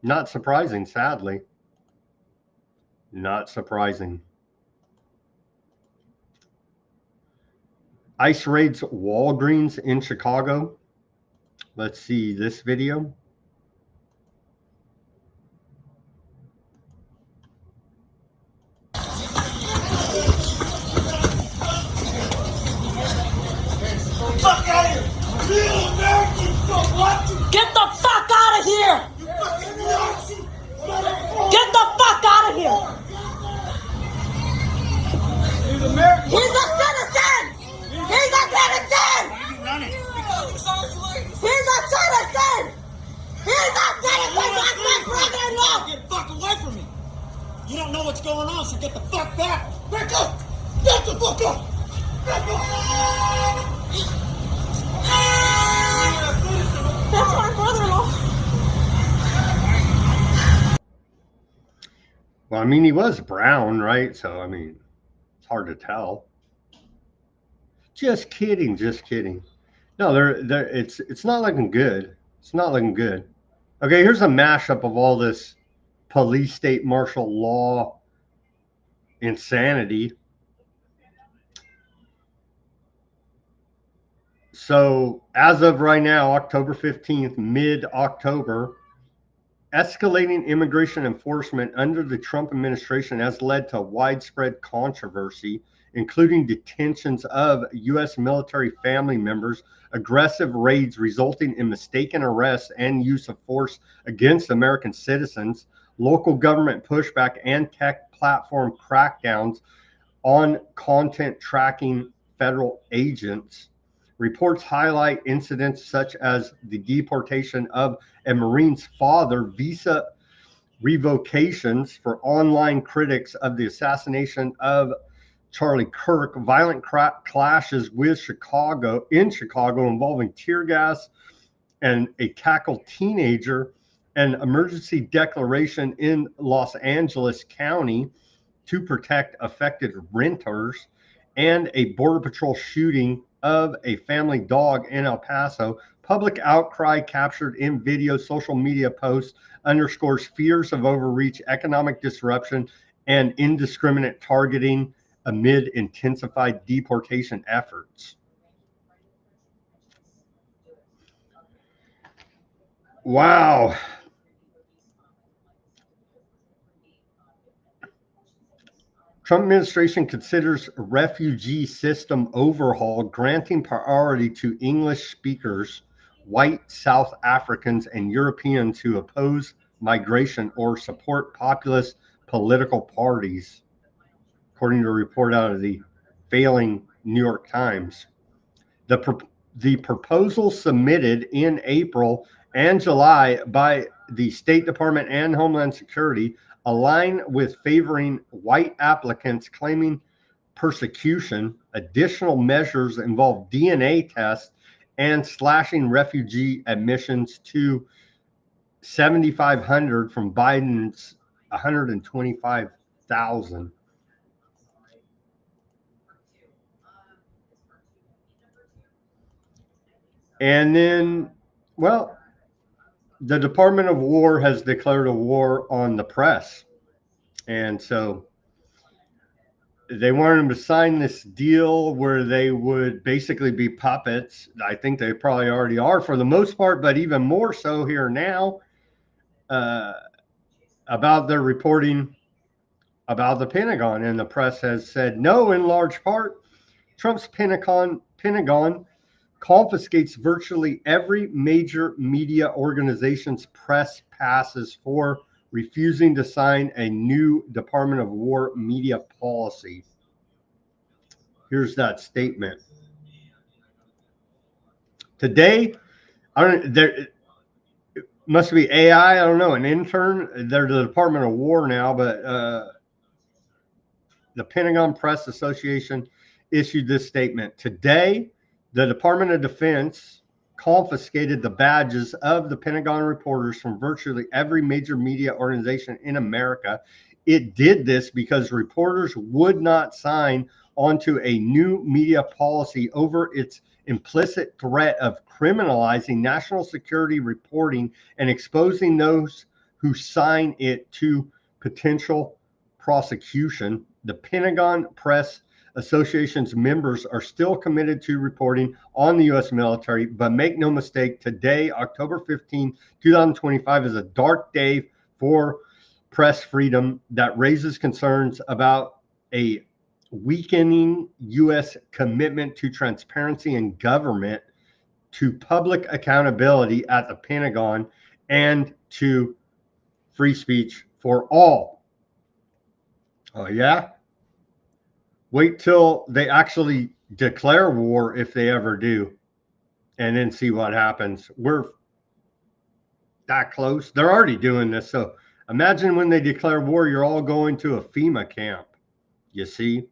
Not surprising, sadly. Not surprising. ICE raids Walgreens in Chicago. Let's see this video. Fuck out of here! Real Americans don't want to! Get the fuck out of here! You fucking Nazi! Get the fuck out of here! He's American! He's a citizen! He's a citizen! He's a citizen! He's a citizen! That's my brother-in-law! Get the fuck away from me! You don't know what's going on, so get the fuck back! Back up! Back the fuck up! Back up! That's my brother-in-law. Well, I mean, he was brown, right? So, I mean, it's hard to tell. Just kidding, just kidding. No, it's not looking good. It's not looking good. Okay, here's a mashup of all this police state martial law insanity. So as of right now, October 15th, mid-October, escalating immigration enforcement under the Trump administration has led to widespread controversy, including detentions of U.S. military family members, aggressive raids resulting in mistaken arrests and use of force against American citizens, local government pushback, and tech platform crackdowns on content tracking federal agents. Reports highlight incidents such as the deportation of a Marine's father, visa revocations for online critics of the assassination of Charlie Kirk, violent clashes with Chicago involving tear gas and a cackled teenager, an emergency declaration in Los Angeles County to protect affected renters, and a Border Patrol shooting of a family dog in El Paso. Public outcry captured in video, social media posts underscores fears of overreach, economic disruption, and indiscriminate targeting amid intensified deportation efforts. Wow. Trump administration considers refugee system overhaul, granting priority to English speakers, white South Africans, and Europeans who oppose migration or support populist political parties, according to a report out of the failing New York Times. The proposal submitted in April and July by the State Department and Homeland Security align with favoring white applicants claiming persecution. Additional measures involve DNA tests and slashing refugee admissions to 7,500 from Biden's 125,000. And then, well, the Department of War has declared a war on the press. And so they wanted them to sign this deal where they would basically be puppets. I think they probably already are for the most part, but even more so here now, about their reporting about the Pentagon. And the press has said no, in large part. Trump's Pentagon confiscates virtually every major media organization's press passes for refusing to sign a new Department of War media policy. Here's that statement. Today, it must be AI, I don't know, an intern. They're the Department of War now, but the Pentagon Press Association issued this statement. Today, the Department of Defense confiscated the badges of the Pentagon reporters from virtually every major media organization in America. It did this because reporters would not sign onto a new media policy over its implicit threat of criminalizing national security reporting and exposing those who sign it to potential prosecution. The Pentagon Press Association's members are still committed to reporting on the U.S. military, but make no mistake, today, October 15, 2025, is a dark day for press freedom that raises concerns about a weakening U.S. commitment to transparency in government, to public accountability at the Pentagon, and to free speech for all. Oh, yeah? Wait till they actually declare war, if they ever do, and then see what happens. We're that close. They're already doing this. So imagine when they declare war, you're all going to a FEMA camp, you see?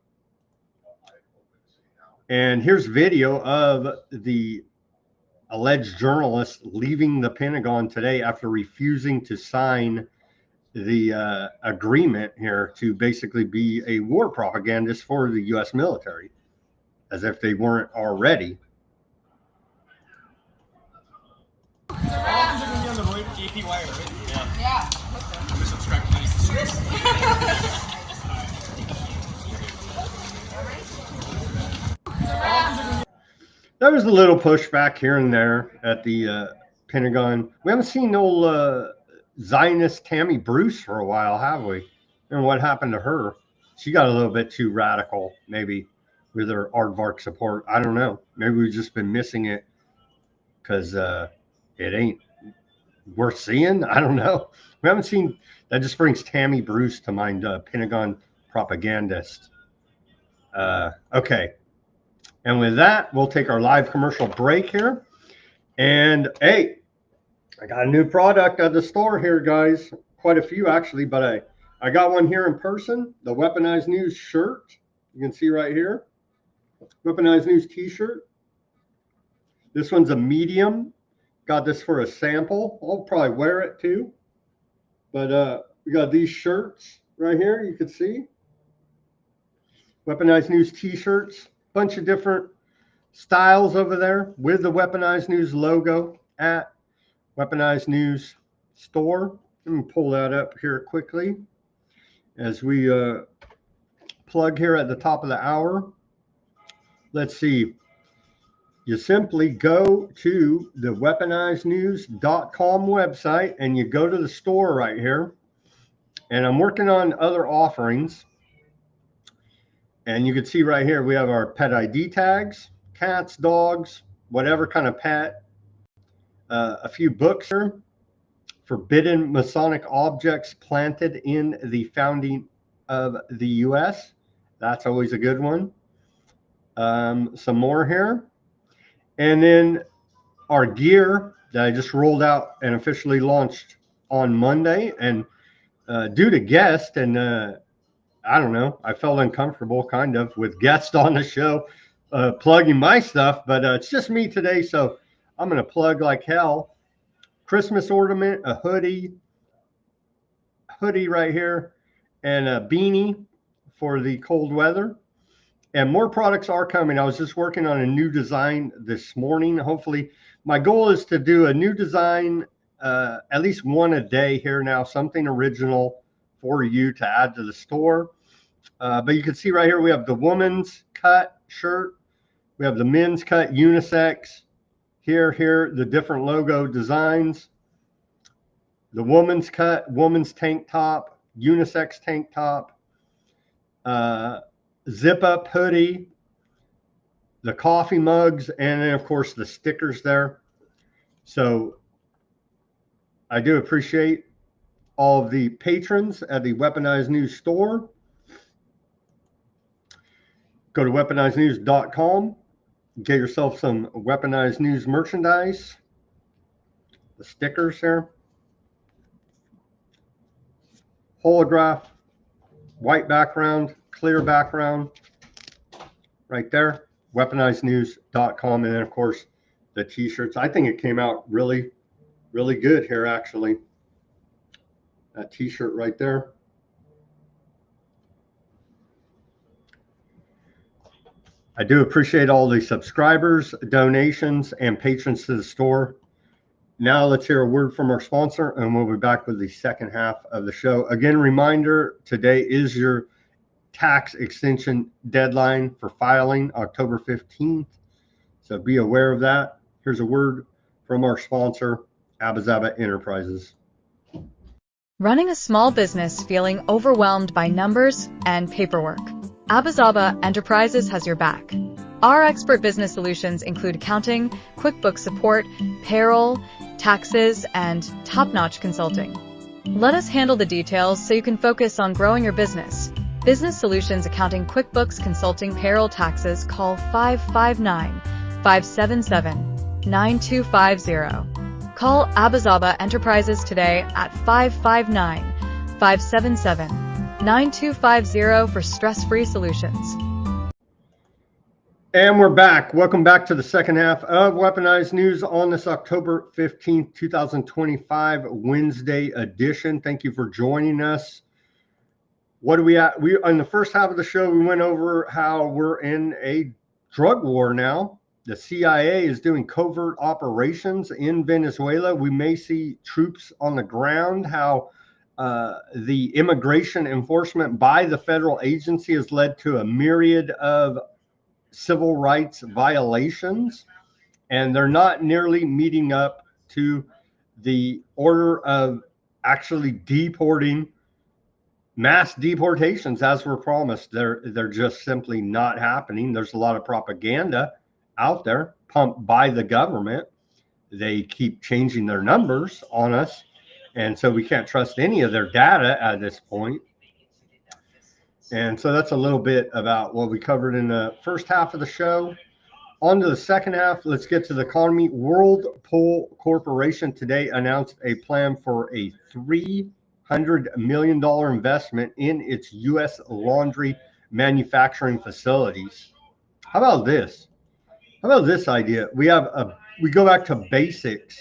And here's video of the alleged journalist leaving the Pentagon today after refusing to sign the agreement here to basically be a war propagandist for the U.S. military, as if they weren't already. There was a little pushback here and there at the Pentagon. We haven't seen no Zionist Tammy Bruce for a while, have we? And what happened to her? She got a little bit too radical, maybe, with her aardvark support. I don't know. Maybe we've just been missing it because it ain't worth seeing. I don't know. We haven't seen. That just brings Tammy Bruce to mind, Pentagon propagandist. Okay. And with that, we'll take our live commercial break here. And hey, I got a new product at the store here, guys. Quite a few, actually, but I got one here in person, the Weaponized News shirt. You can see right here. Weaponized News t-shirt. This one's a medium. Got this for a sample. I'll probably wear it too. But we got these shirts right here, you can see. Weaponized News t-shirts. Bunch of different styles over there with the Weaponized News logo at Weaponized News store. Let me pull that up here quickly as we plug here at the top of the hour. Let's see. You simply go to the weaponizednews.com website and you go to the store right here. And I'm working on other offerings. And you can see right here, we have our pet ID tags, cats, dogs, whatever kind of pet. A few books here. Forbidden Masonic Objects Planted in the Founding of the U.S. That's always a good one. Some more here. And then our gear that I just rolled out and officially launched on Monday. And due to guest and I don't know, I felt uncomfortable kind of with guests on the show plugging my stuff, but it's just me today, so I'm going to plug like hell. Christmas ornament, a hoodie right here, and a beanie for the cold weather. And more products are coming. I was just working on a new design this morning. Hopefully, my goal is to do a new design, at least one a day here now, something original for you to add to the store. But you can see right here, we have the woman's cut shirt. We have the men's cut unisex. Here, the different logo designs. The woman's cut, woman's tank top, unisex tank top, zip up hoodie, the coffee mugs, and then of course the stickers there. So I do appreciate all of the patrons at the Weaponized News store. Go to weaponizednews.com. Get yourself some Weaponized News merchandise. The stickers here. Holograph, white background, clear background. Right there. Weaponizednews.com. And then, of course, the t-shirts. I think it came out really, really good here, actually. That t-shirt right there. I do appreciate all the subscribers, donations, and patrons to the store. Now let's hear a word from our sponsor, and we'll be back with the second half of the show. Again, reminder, today is your tax extension deadline for filing, October 15th. So be aware of that. Here's a word from our sponsor, Abazaba Enterprises. Running a small business feeling overwhelmed by numbers and paperwork? Abazaba Enterprises has your back. Our expert business solutions include accounting, QuickBooks support, payroll, taxes, and top-notch consulting. Let us handle the details so you can focus on growing your business. Business Solutions Accounting, QuickBooks, Consulting, Payroll, Taxes. Call 559-577-9250. Call Abazaba Enterprises today at 559-577-9250 for stress-free solutions. And we're back. Welcome back to the second half of Weaponized News on this October 15th, 2025 Wednesday edition. Thank you for joining us. What are we at? We in the first half of the show, we went over how we're in a drug war now. The CIA is doing covert operations in Venezuela. We may see troops on the ground, how the immigration enforcement by the federal agency has led to a myriad of civil rights violations, and they're not nearly meeting up to the order of actually deporting, mass deportations as were promised. They're just simply not happening. There's a lot of propaganda out there pumped by the government. They keep changing their numbers on us, and so we can't trust any of their data at this point. And so that's a little bit about what we covered in the first half of the show. On to the second half, let's get to the economy. Whirlpool Corporation today announced a plan for a $300 million investment in its U.S. laundry manufacturing facilities. How about this? How about this idea? We go back to basics,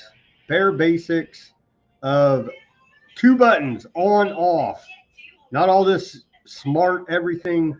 bare basics of 2 buttons, on, off, not all this smart everything.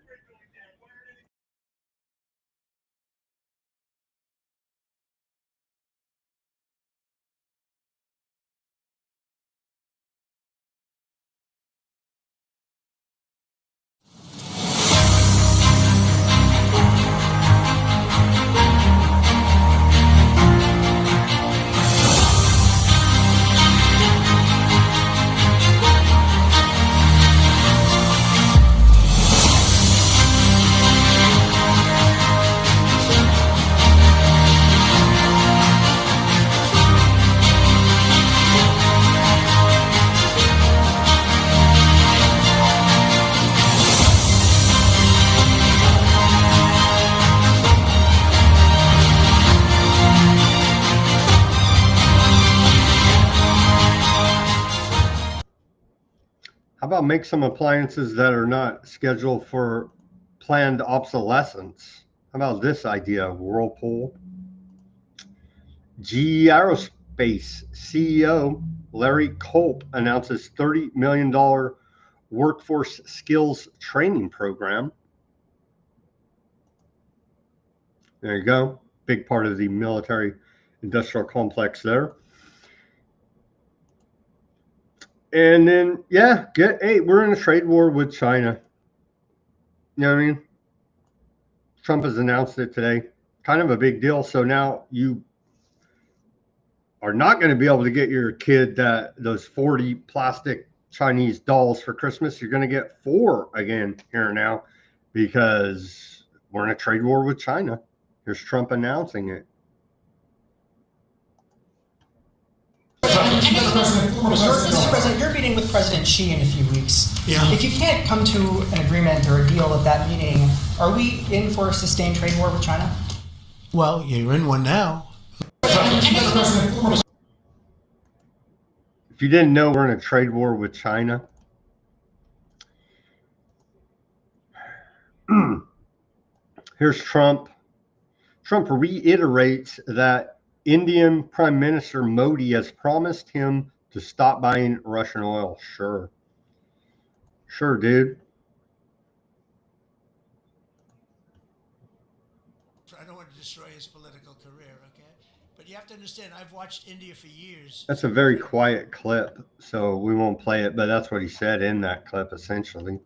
How about make some appliances that are not scheduled for planned obsolescence? How about this idea, Whirlpool? GE Aerospace CEO Larry Culp announces $30 million workforce skills training program. There you go. Big part of the military industrial complex there. And then, yeah, we're in a trade war with China. You know what I mean? Trump has announced it today. Kind of a big deal. So now you are not going to be able to get your kid those 40 plastic Chinese dolls for Christmas. You're going to get 4 again here now because we're in a trade war with China. Here's Trump announcing it. Mr. President, you're meeting with President Xi in a few weeks. Yeah. If you can't come to an agreement or a deal at that meeting, are we in for a sustained trade war with China? Well, you're in one now. If you didn't know, we're in a trade war with China. Here's Trump. Trump reiterates that Indian Prime Minister Modi has promised him to stop buying Russian oil. Sure, dude. I don't want to destroy his political career, okay? But you have to understand, I've watched India for years. That's a very quiet clip, so we won't play it, but that's what he said in that clip, essentially.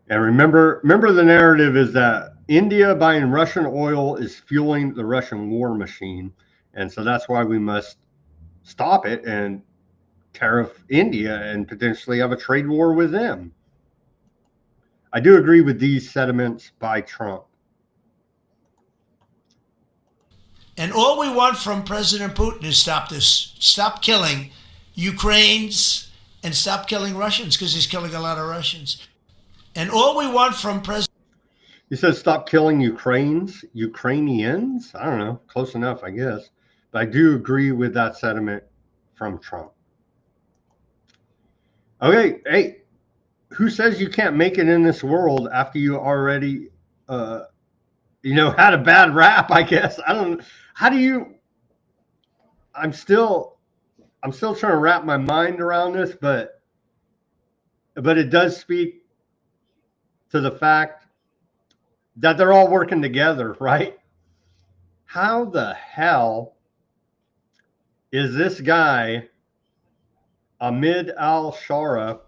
And remember the narrative is that India buying Russian oil is fueling the Russian war machine. And so that's why we must stop it and tariff India and potentially have a trade war with them. I do agree with these sentiments by Trump. And all we want from President Putin is stop this. Stop killing Ukrainians and stop killing Russians, because he's killing a lot of Russians. And all we want from President... He says stop killing Ukrainians? I don't know. Close enough, I guess. But I do agree with that sentiment from Trump. Okay, hey, who says you can't make it in this world after you already, had a bad rap, I guess? I don't know. How do you... I'm still trying to wrap my mind around this, but it does speak to the fact that they're all working together, right? How the hell is this guy, Ahmed al-Shara,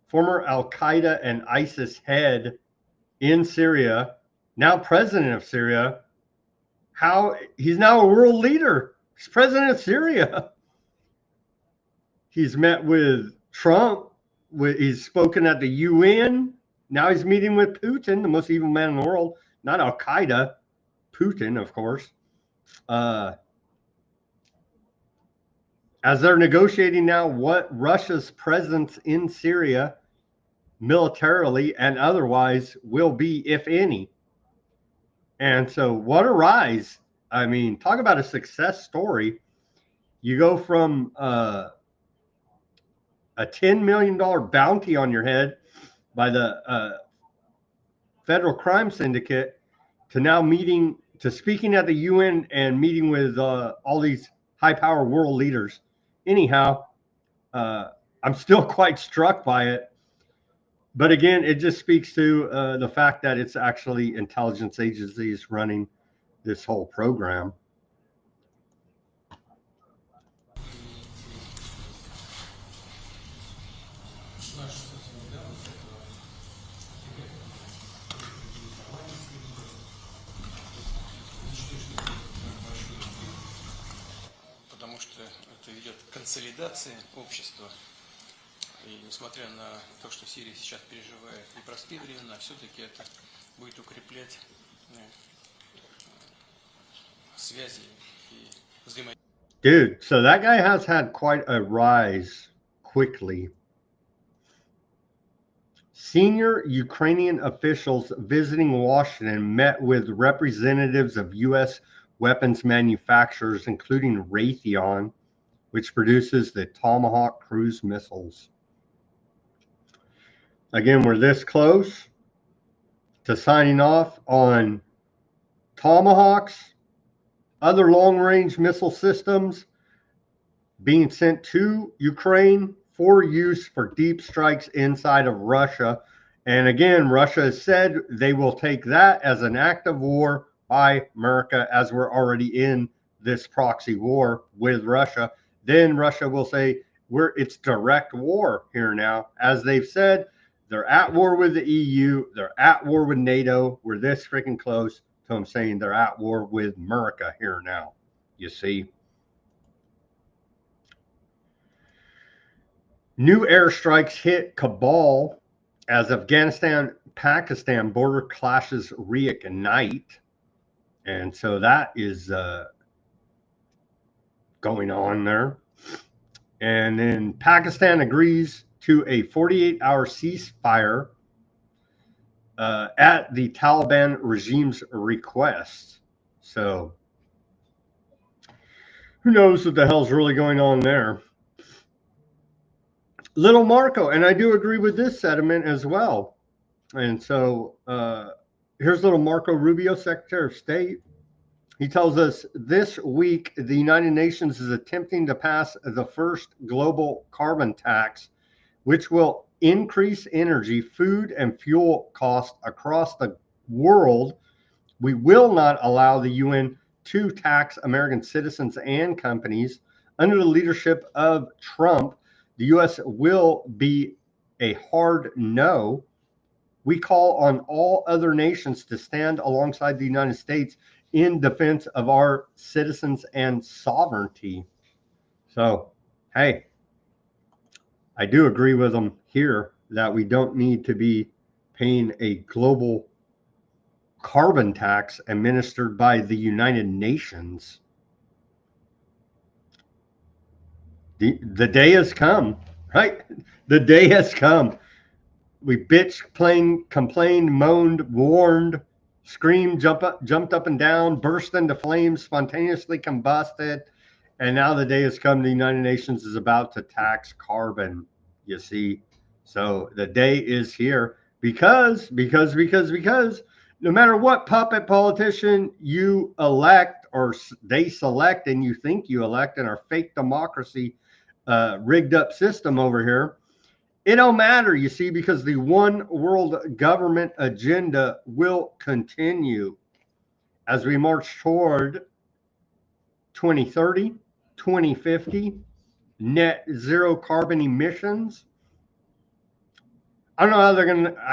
former Al-Qaeda and ISIS head in Syria, now president of Syria, how he's now a world leader? He's president of Syria. He's met with Trump. He's spoken at the UN. Now he's meeting with Putin, the most evil man in the world. Not Al-Qaeda, Putin, of course. As they're negotiating now what Russia's presence in Syria, militarily and otherwise, will be, if any. And so what a rise. I mean, talk about a success story. You go from a $10 million bounty on your head by the federal crime syndicate to now speaking at the UN and meeting with all these high-power world leaders. Anyhow, I'm still quite struck by it. But again, it just speaks to the fact that it's actually intelligence agencies running this whole program. Потому что это ведет к консолидации общества. И несмотря на то, что Сирия сейчас переживает непростые времена, все-таки это будет укреплять связи и взаимодействие. Dude, so that guy has had quite a rise quickly. Senior Ukrainian officials visiting Washington met with representatives of U.S. weapons manufacturers, including Raytheon, which produces the Tomahawk cruise missiles. Again, we're this close to signing off on Tomahawks, other long-range missile systems being sent to Ukraine for use for deep strikes inside of Russia. And again, Russia has said they will take that as an act of war by America, as we're already in this proxy war with Russia. Then Russia will say it's direct war here now. As they've said, they're at war with the EU. They're at war with NATO. We're this freaking close to them saying they're at war with America here now. You see? New airstrikes hit Kabul as Afghanistan-Pakistan border clashes reignite. And so that is going on there. And then Pakistan agrees to a 48-hour ceasefire at the Taliban regime's request. So who knows what the hell's really going on there? Little Marco, and I do agree with this sentiment as well. And so here's little Marco Rubio, Secretary of State. He tells us this week the United Nations is attempting to pass the first global carbon tax, which will increase energy, food, and fuel costs across the world. We will not allow the UN to tax American citizens and companies. Under the leadership of Trump, the U.S. will be a hard no. We call on all other nations to stand alongside the United States in defense of our citizens and sovereignty. So, hey, I do agree with them here that we don't need to be paying a global carbon tax administered by the United Nations. The day has come, right? The day has come. We bitched, complained, moaned, warned, screamed, jumped up and down, burst into flames, spontaneously combusted, and now the day has come. The United Nations is about to tax carbon. You see, so the day is here because no matter what puppet politician you elect or they select and you think you elect in our fake democracy, rigged up system over here, it don't matter, you see, because the one world government agenda will continue as we march toward 2030, 2050, net zero carbon emissions. I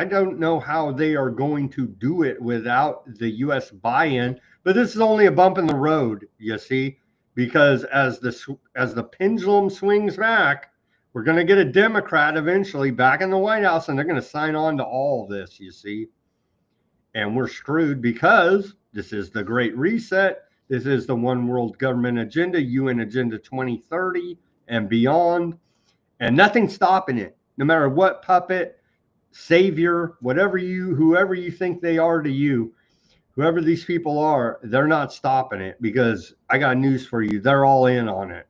don't know how they are going to do it without the US buy-in, but this is only a bump in the road, you see, because as the pendulum swings back, we're going to get a Democrat eventually back in the White House, and they're going to sign on to all of this, you see. And we're screwed because this is the Great Reset. This is the one world government agenda, UN Agenda 2030 and beyond. And nothing's stopping it. No matter what puppet, savior, whoever you think they are to you, whoever these people are, they're not stopping it, because I got news for you. They're all in on it.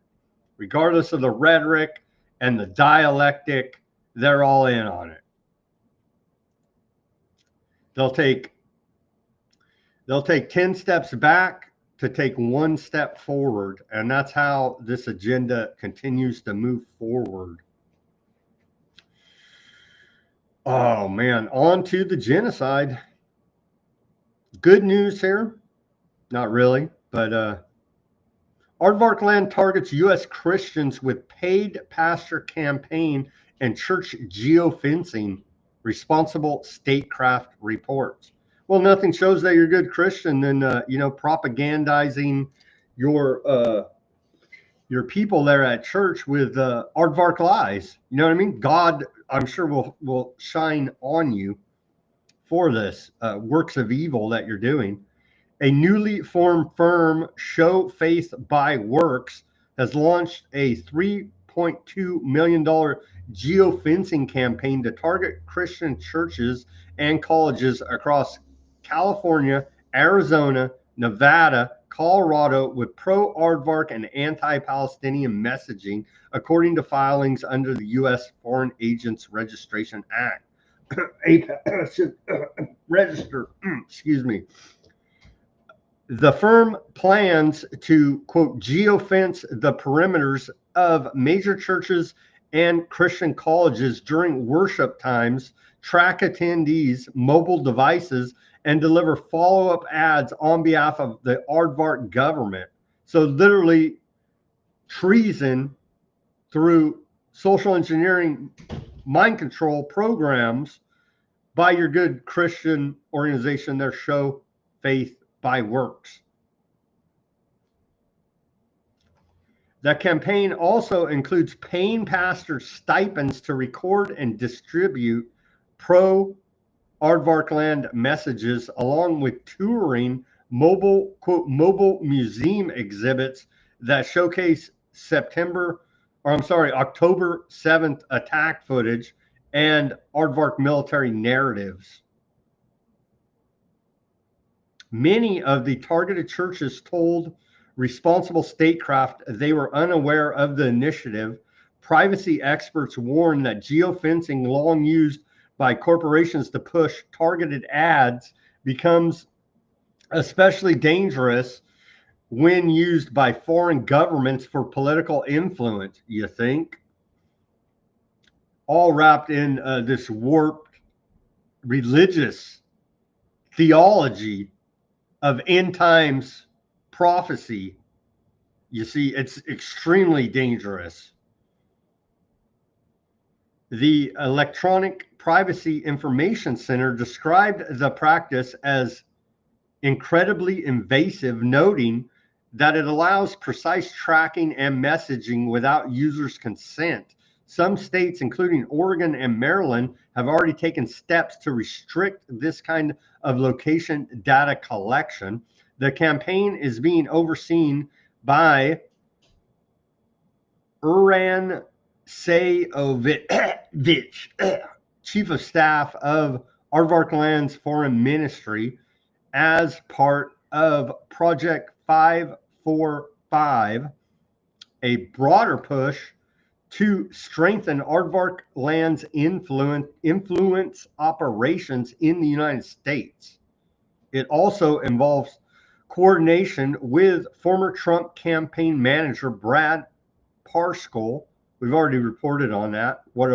Regardless of the rhetoric and the dialectic, they're all in on it. They'll take 10 steps back to take one step forward, and that's how this agenda continues to move forward. Oh man, on to the genocide. Good news here. Not really, but Aardvark land targets U.S. Christians with paid pastor campaign and church geofencing, responsible statecraft reports. Well, nothing shows that you're a good Christian than propagandizing your people there at church with aardvark lies. You know what I mean? God, I'm sure will shine on you for this works of evil that you're doing. A newly formed firm, Show Faith by Works, has launched a $3.2 million geofencing campaign to target Christian churches and colleges across California, Arizona, Nevada, Colorado with pro-aardvark and anti-Palestinian messaging, according to filings under the U.S. Foreign Agents Registration Act. Register, excuse me. The firm plans to, quote, geofence the perimeters of major churches and Christian colleges during worship times, track attendees' mobile devices, and deliver follow-up ads on behalf of the aardvark government. So literally treason through social engineering, mind control programs by your good Christian organization, their Show Faith by Works. The campaign also includes paying pastors stipends to record and distribute pro-aardvark land messages, along with touring mobile, quote, mobile museum exhibits that showcase October 7th attack footage and aardvark military narratives. Many of the targeted churches told responsible statecraft they were unaware of the initiative. Privacy experts warn that geofencing, long used by corporations to push targeted ads, becomes especially dangerous when used by foreign governments for political influence, you think? All wrapped in this warped religious theology of end times prophecy. You see, it's extremely dangerous. The Electronic Privacy Information Center described the practice as incredibly invasive, noting that it allows precise tracking and messaging without users' consent. Some states, including Oregon and Maryland, have already taken steps to restrict this kind of location data collection. The campaign is being overseen by Uran Sayovich, Chief of Staff of Aardvarkland's Foreign Ministry, as part of Project 545, a broader push to strengthen Aardvarkland's influence operations in the United States. It also involves coordination with former Trump campaign manager Brad Parscale. We've already reported on that. What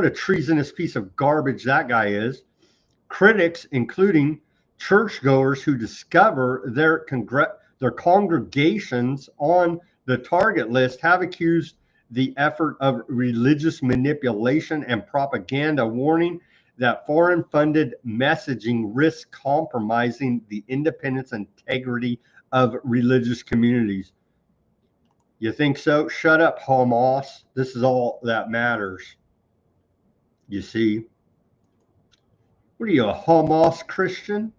a treasonous piece of garbage that guy is. Critics, including churchgoers who discover their congregations on the target list, have accused the effort of religious manipulation and propaganda, warning that foreign-funded messaging risks compromising the independence and integrity of religious communities. You think so? Shut up, Hamas. This is all that matters. You see? What are you, a Hamas Christian?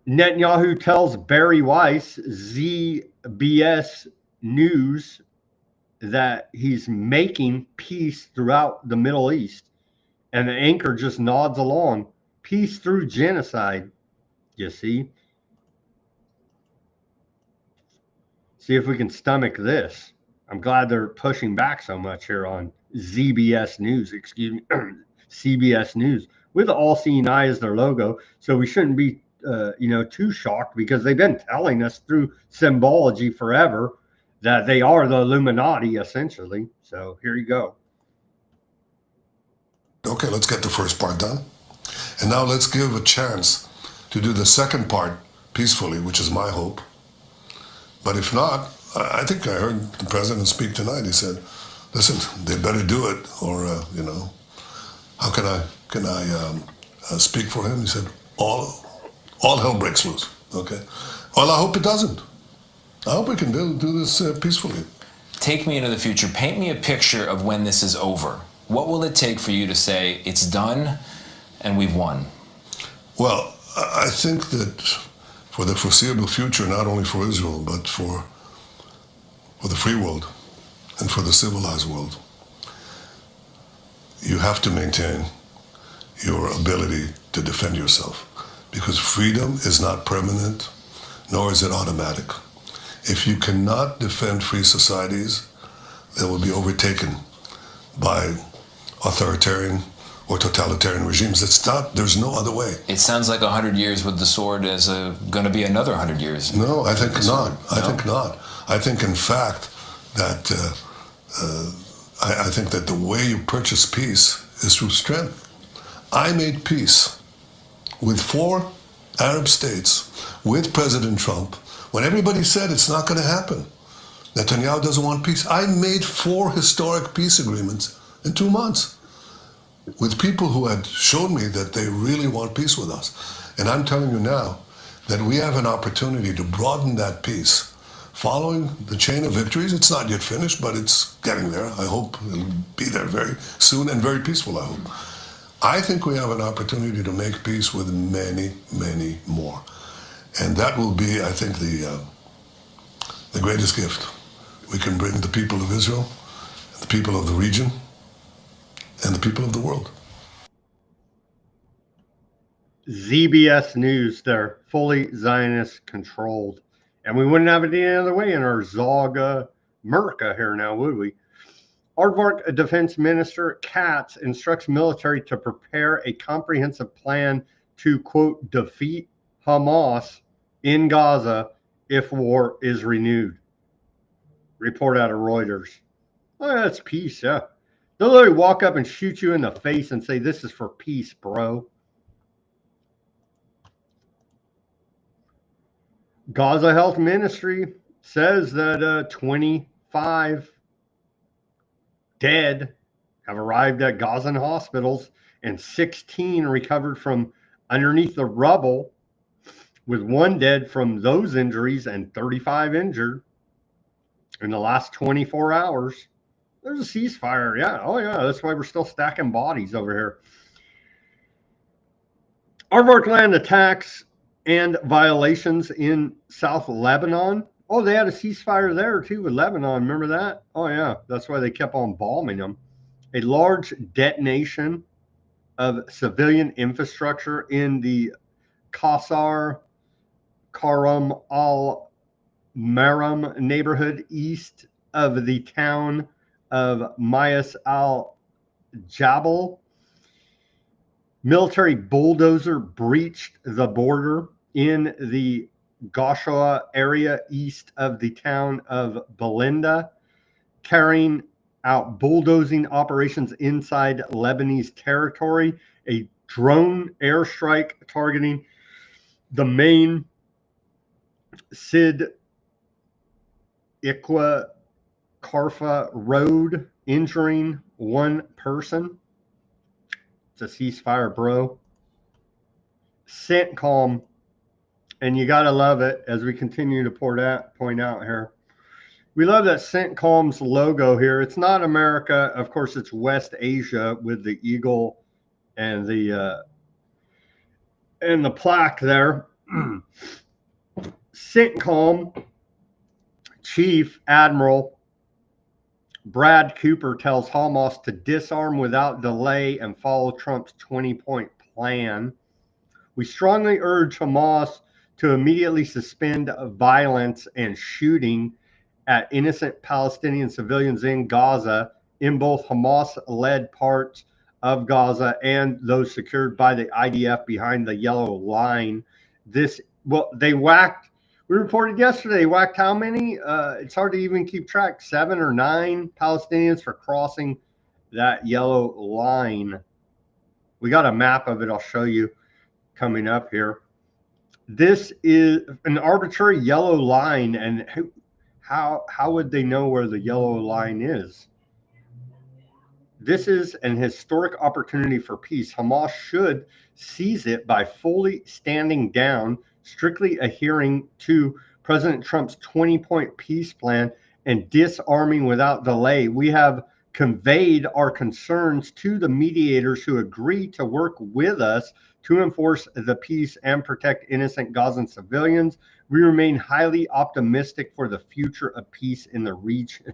Netanyahu tells Barry Weiss, ZBS News, that he's making peace throughout the Middle East. And the anchor just nods along. Peace through genocide. You see? See if we can stomach this. I'm glad they're pushing back so much here on ZBS News, CBS News, with the all-seeing eye as their logo. So we shouldn't be, too shocked, because they've been telling us through symbology forever that they are the Illuminati, essentially. So here you go. Okay, let's get the first part done. And now let's give a chance to do the second part peacefully, which is my hope. But if not, I think I heard the president speak tonight. He said, listen, they better do it, or, how can I speak for him? He said, all hell breaks loose, okay? Well, I hope it doesn't. I hope we can do this peacefully. Take me into the future. Paint me a picture of when this is over. What will it take for you to say, it's done and we've won? Well, I think that for the foreseeable future, not only for Israel, but for the free world and for the civilized world, you have to maintain your ability to defend yourself, because freedom is not permanent, nor is it automatic. If you cannot defend free societies, they will be overtaken by authoritarian or totalitarian regimes. There's no other way. It sounds like 100 years with the sword is going to be another 100 years. No, I think not. I think not. I think, in fact, that I think that the way you purchase peace is through strength. I made peace with 4 Arab states, with President Trump, when everybody said it's not going to happen. Netanyahu doesn't want peace. I made 4 historic peace agreements in 2 months with people who had shown me that they really want peace with us. And I'm telling you now that we have an opportunity to broaden that peace. Following the chain of victories, it's not yet finished, but it's getting there. I hope it'll be there very soon and very peaceful, I hope. I think we have an opportunity to make peace with many, many more. And that will be, I think, the greatest gift we can bring the people of Israel, the people of the region, and the people of the world. ZBS News, they're fully Zionist controlled. And we wouldn't have it any other way in our Zog America here now, would we? Aardvark Defense Minister Katz instructs military to prepare a comprehensive plan to, quote, defeat Hamas in Gaza if war is renewed. Report out of Reuters. Oh, that's peace, yeah. They'll literally walk up and shoot you in the face and say, this is for peace, bro. Gaza Health Ministry says that 25 dead have arrived at Gazan hospitals, and 16 recovered from underneath the rubble, with 1 dead from those injuries and 35 injured in the last 24 hours. There's a ceasefire. Yeah. Oh, yeah. That's why we're still stacking bodies over here. Aardvark land attacks and violations in South Lebanon. Oh, they had a ceasefire there too with Lebanon. Remember that? Oh, yeah. That's why they kept on bombing them. A large detonation of civilian infrastructure in the Qasr Karam al Maram neighborhood east of the town of Mayas al Jabal. Military bulldozer breached the border in the Goshoa area east of the town of Belinda, carrying out bulldozing operations inside Lebanese territory. A drone airstrike targeting the main Sid Iqua Karfa road, injuring 1 person. It's a ceasefire, bro. CENTCOM, and you gotta love it as we continue to point out here. We love that CENTCOM's logo here. It's not America, of course. It's West Asia with the eagle and the plaque there. CENTCOM Chief Admiral Brad Cooper tells Hamas to disarm without delay and follow Trump's 20-point plan. We strongly urge Hamas to immediately suspend violence and shooting at innocent Palestinian civilians in Gaza, in both Hamas-led parts of Gaza and those secured by the IDF behind the yellow line. We reported yesterday, they whacked how many? It's hard to even keep track. 7 or 9 Palestinians for crossing that yellow line. We got a map of it. I'll show you coming up here. This is an arbitrary yellow line, and how would they know where the yellow line is? This is an historic opportunity for peace. Hamas should seize it by fully standing down, strictly adhering to President Trump's 20-point peace plan, and disarming without delay. We have conveyed our concerns to the mediators who agree to work with us to enforce the peace and protect innocent Gazan civilians. We remain highly optimistic for the future of peace in the region.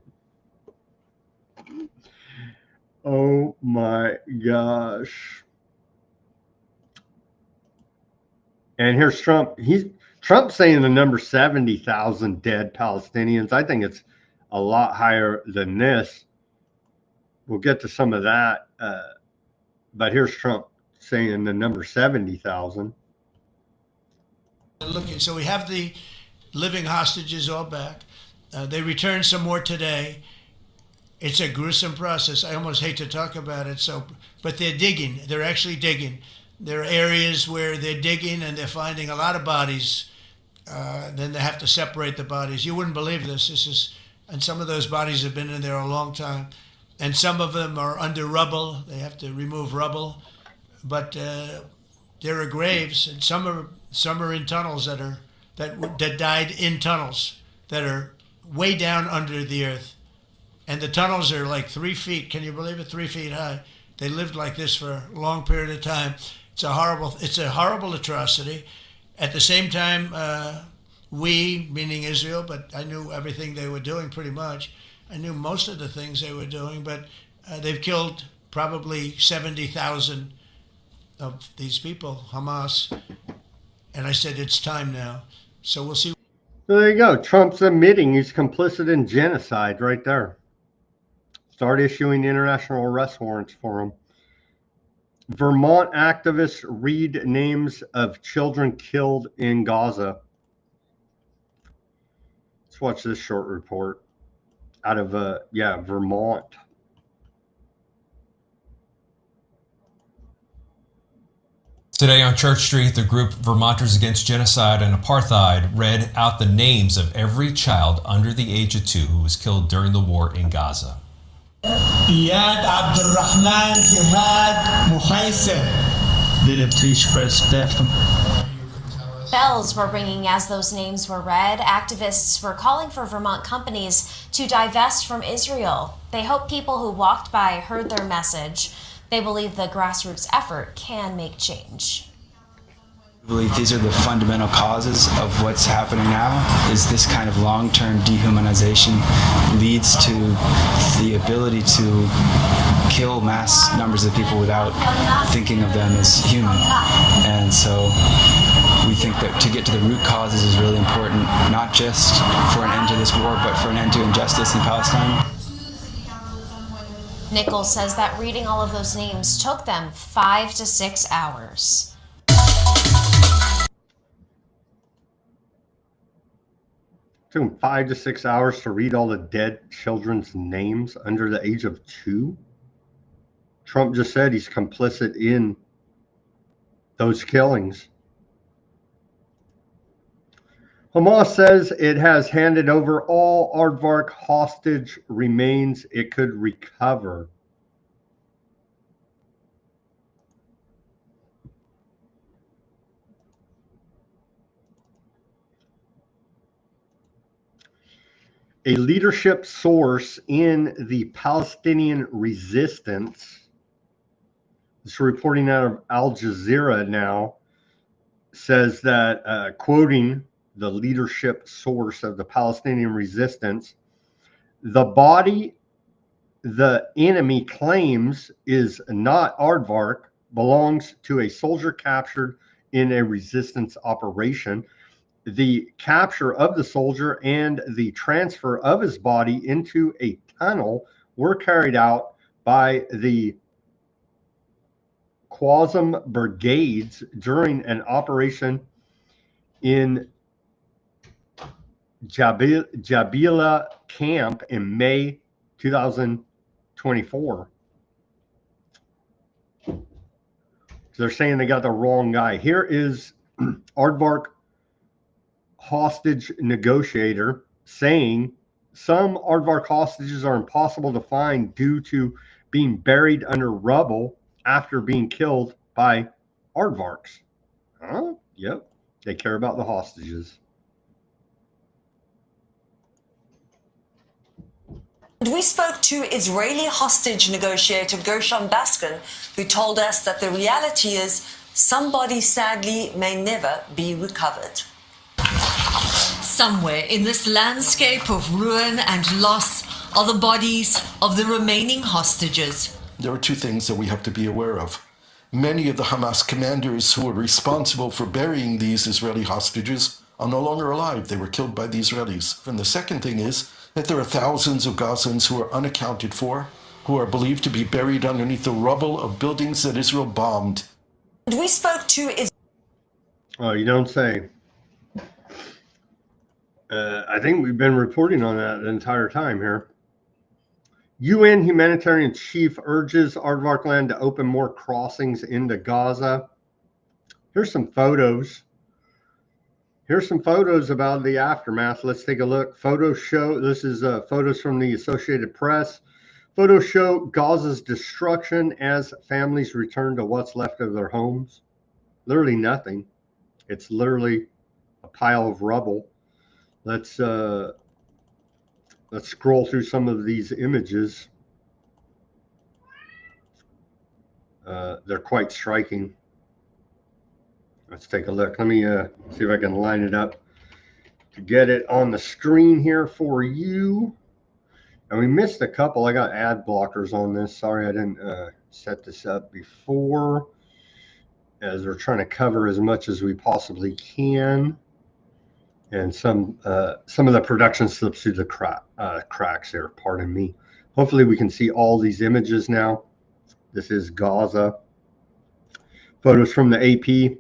Oh my gosh. And here's Trump. Trump's saying the number 70,000 dead Palestinians. I think it's a lot higher than this. We'll get to some of that. But here's Trump saying the number 70,000. Look, so we have the living hostages all back. They returned some more today. It's a gruesome process. I almost hate to talk about it. But they're digging. They're actually digging. There are areas where they're digging and they're finding a lot of bodies. Then they have to separate the bodies. You wouldn't believe this. And some of those bodies have been in there a long time. And some of them are under rubble. They have to remove rubble. But there are graves, and some are in tunnels that died in tunnels that are way down under the earth. And the tunnels are like 3 feet. Can you believe it? 3 feet high. They lived like this for a long period of time. It's a horrible atrocity. At the same time, we, meaning Israel, but I knew everything they were doing pretty much. I knew most of the things they were doing, but they've killed probably 70,000 of these people, Hamas. And I said, it's time now. So we'll see. So there you go. Trump's admitting he's complicit in genocide right there. Start issuing international arrest warrants for him. Vermont activists read names of children killed in Gaza. Let's watch this short report out of Vermont. Today on Church Street, the group Vermonters Against Genocide and Apartheid read out the names of every child under the age of 2 who was killed during the war in Gaza. Iyad Abdurrahman Jihad Muhaisir. Will you please first step? Bells were ringing as those names were read. Activists were calling for Vermont companies to divest from Israel. They hope people who walked by heard their message. They believe the grassroots effort can make change. I believe these are the fundamental causes of what's happening now, is this kind of long-term dehumanization leads to the ability to kill mass numbers of people without thinking of them as human. And so we think that to get to the root causes is really important, not just for an end to this war, but for an end to injustice in Palestine. Nichols says that reading all of those names took them 5 to 6 hours. Took him 5 to 6 hours to read all the dead children's names under the age of 2. Trump just said he's complicit in those killings. Hamas says it has handed over all aardvark hostage remains it could recover. A leadership source in the Palestinian resistance, it's reporting out of Al Jazeera now, says that, quoting the leadership source of the Palestinian resistance, the body the enemy claims is not aardvark belongs to a soldier captured in a resistance operation. The capture of the soldier and the transfer of his body into a tunnel were carried out by the Qasem brigades during an operation in Jabila camp in May 2024. So they're saying they got the wrong guy. Here is aardvark hostage negotiator saying some aardvark hostages are impossible to find due to being buried under rubble after being killed by aardvarks. Huh? Yep. They care about the hostages. We spoke to Israeli hostage negotiator Gershon Baskin, who told us that the reality is some bodies sadly may never be recovered. Somewhere in this landscape of ruin and loss are the bodies of the remaining hostages. There are two things that we have to be aware of. Many of the Hamas commanders who were responsible for burying these Israeli hostages are no longer alive. They were killed by the Israelis. And the second thing is that there are thousands of Gazans who are unaccounted for, who are believed to be buried underneath the rubble of buildings that Israel bombed. We spoke to Oh, you don't say. I think we've been reporting on that the entire time here. UN humanitarian chief urges aardvark land to open more crossings into Gaza. Here's some photos. Here's some photos about the aftermath. Let's take a look. Photos show, this is photos from the Associated Press. Photos show Gaza's destruction as families return to what's left of their homes. Literally nothing. It's literally a pile of rubble. Let's scroll through some of these images. They're quite striking. Let's take a look. Let me see if I can line it up to get it on the screen here for you. And we missed a couple. I got ad blockers on this. Sorry I didn't set this up before, as we're trying to cover as much as we possibly can. And some of the production slips through the cracks here. Pardon me. Hopefully we can see all these images now. This is Gaza. Photos from the AP.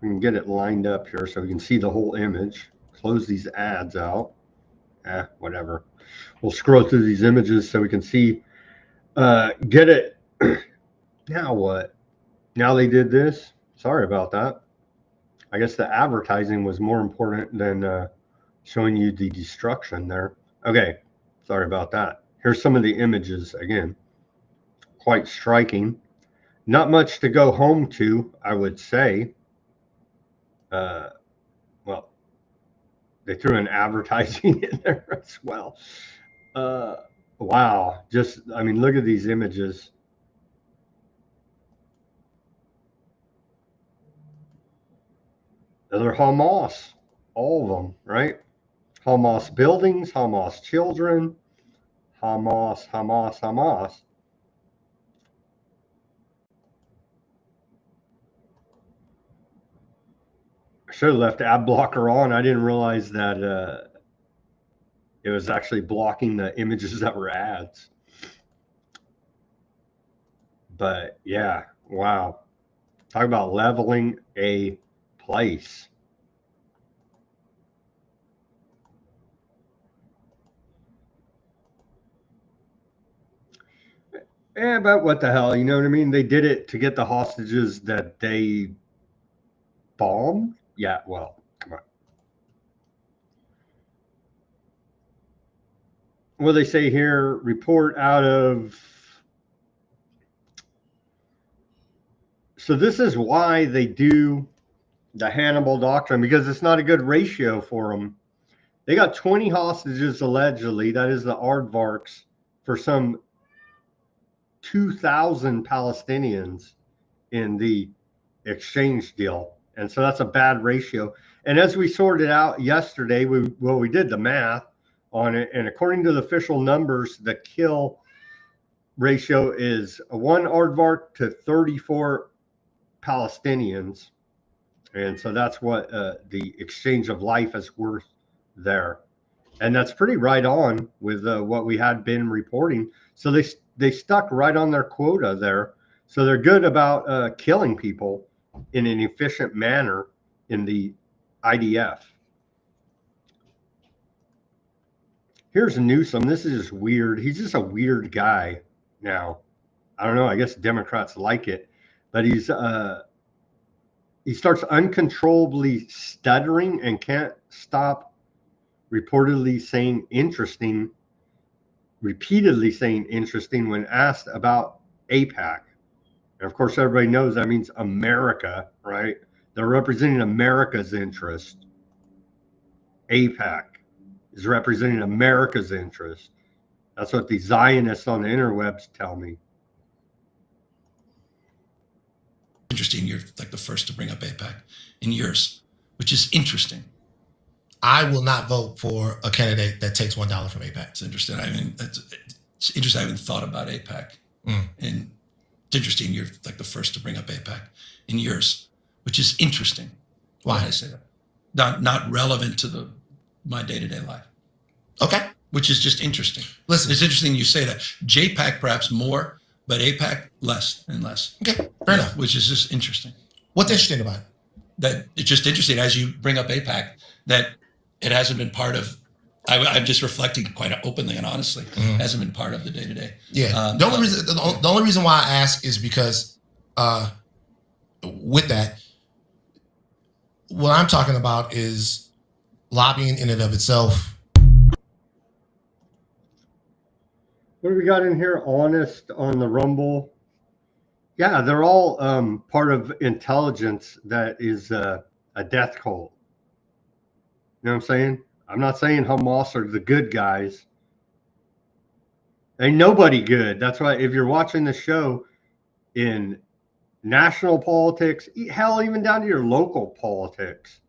We can get it lined up here so we can see the whole image. Close these ads out. Whatever. We'll scroll through these images so we can see. Get it. Now what? Now they did this. Sorry about that. I guess the advertising was more important than showing you the destruction there. Okay, sorry about that. Here's some of the images again. Quite striking. Not much to go home to, I would say. Well, they threw an advertising in there as well. Wow. Just, I mean, look at these images. They're Hamas, all of them, right? Hamas buildings, Hamas children, Hamas, Hamas, Hamas. I should have left ad blocker on. I didn't realize that it was actually blocking the images that were ads. But yeah, wow. Talk about leveling a place. Yeah, but what the hell? You know what I mean? They did it to get the hostages that they bombed. Yeah, well, come on. What do they say here? Report out of. So this is why they do the Hannibal Doctrine, because it's not a good ratio for them. They got 20 hostages allegedly. That is the aardvarks for some 2,000 Palestinians in the exchange deal. And so that's a bad ratio. And as we sorted out yesterday, we did the math on it. And according to the official numbers, the kill ratio is 1 aardvark to 34 Palestinians. And so that's what the exchange of life is worth there. And that's pretty right on with what we had been reporting. So they stuck right on their quota there. So they're good about killing people in an efficient manner in the IDF. Here's Newsom. This is just weird. He's just a weird guy now. I don't know. I guess Democrats like it, but he starts uncontrollably stuttering and can't stop repeatedly saying interesting when asked about AIPAC. And of course, everybody knows that means America, right? They're representing America's interest. AIPAC is representing America's interest. That's what the Zionists on the interwebs tell me. Interesting. You're like the first to bring up AIPAC in years, which is interesting. I will not vote for a candidate that takes $1 from AIPAC. It's interesting. I mean, it's interesting. I haven't thought about AIPAC. And it's interesting. You're like the first to bring up AIPAC in years, which is interesting. Why did I say that? Not relevant to my day-to-day life. Okay. Which is just interesting. Listen, it's interesting you say that. JPAC perhaps more, but AIPAC less and less. Okay, fair enough. Which is just interesting. What's interesting about it? That it's just interesting as you bring up AIPAC that it hasn't been part of. I'm just reflecting quite openly and honestly. Hasn't been part of the day to day. Yeah. The only reason why I ask is because with that, what I'm talking about is lobbying in and of itself. What do we got in here? Honest on the Rumble. Yeah, they're all part of intelligence that is a death cult. You know what I'm saying? I'm not saying Hamas are the good guys. Ain't nobody good. That's why if you're watching the show in national politics, hell, even down to your local politics,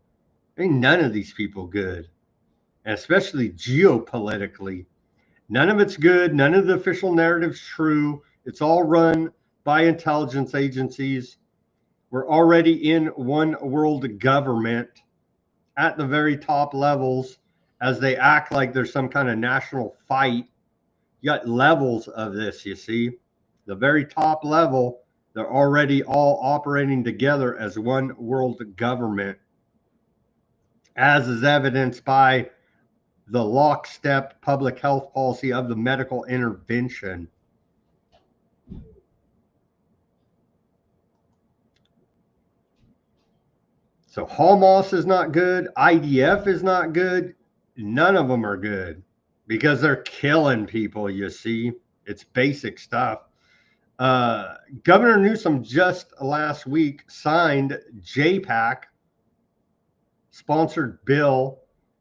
ain't none of these people good. And especially geopolitically. None of it's good. None of the official narrative's true. It's all run by intelligence agencies. We're already in one world government at the very top levels as they act like there's some kind of national fight. You got levels of this, you see. The very top level, they're already all operating together as one world government, as is evidenced by the lockstep public health policy of the medical intervention. So Hamas is not good. IDF is not good. None of them are good because they're killing people, you see. It's basic stuff. Governor Newsom just last week signed JPAC sponsored bill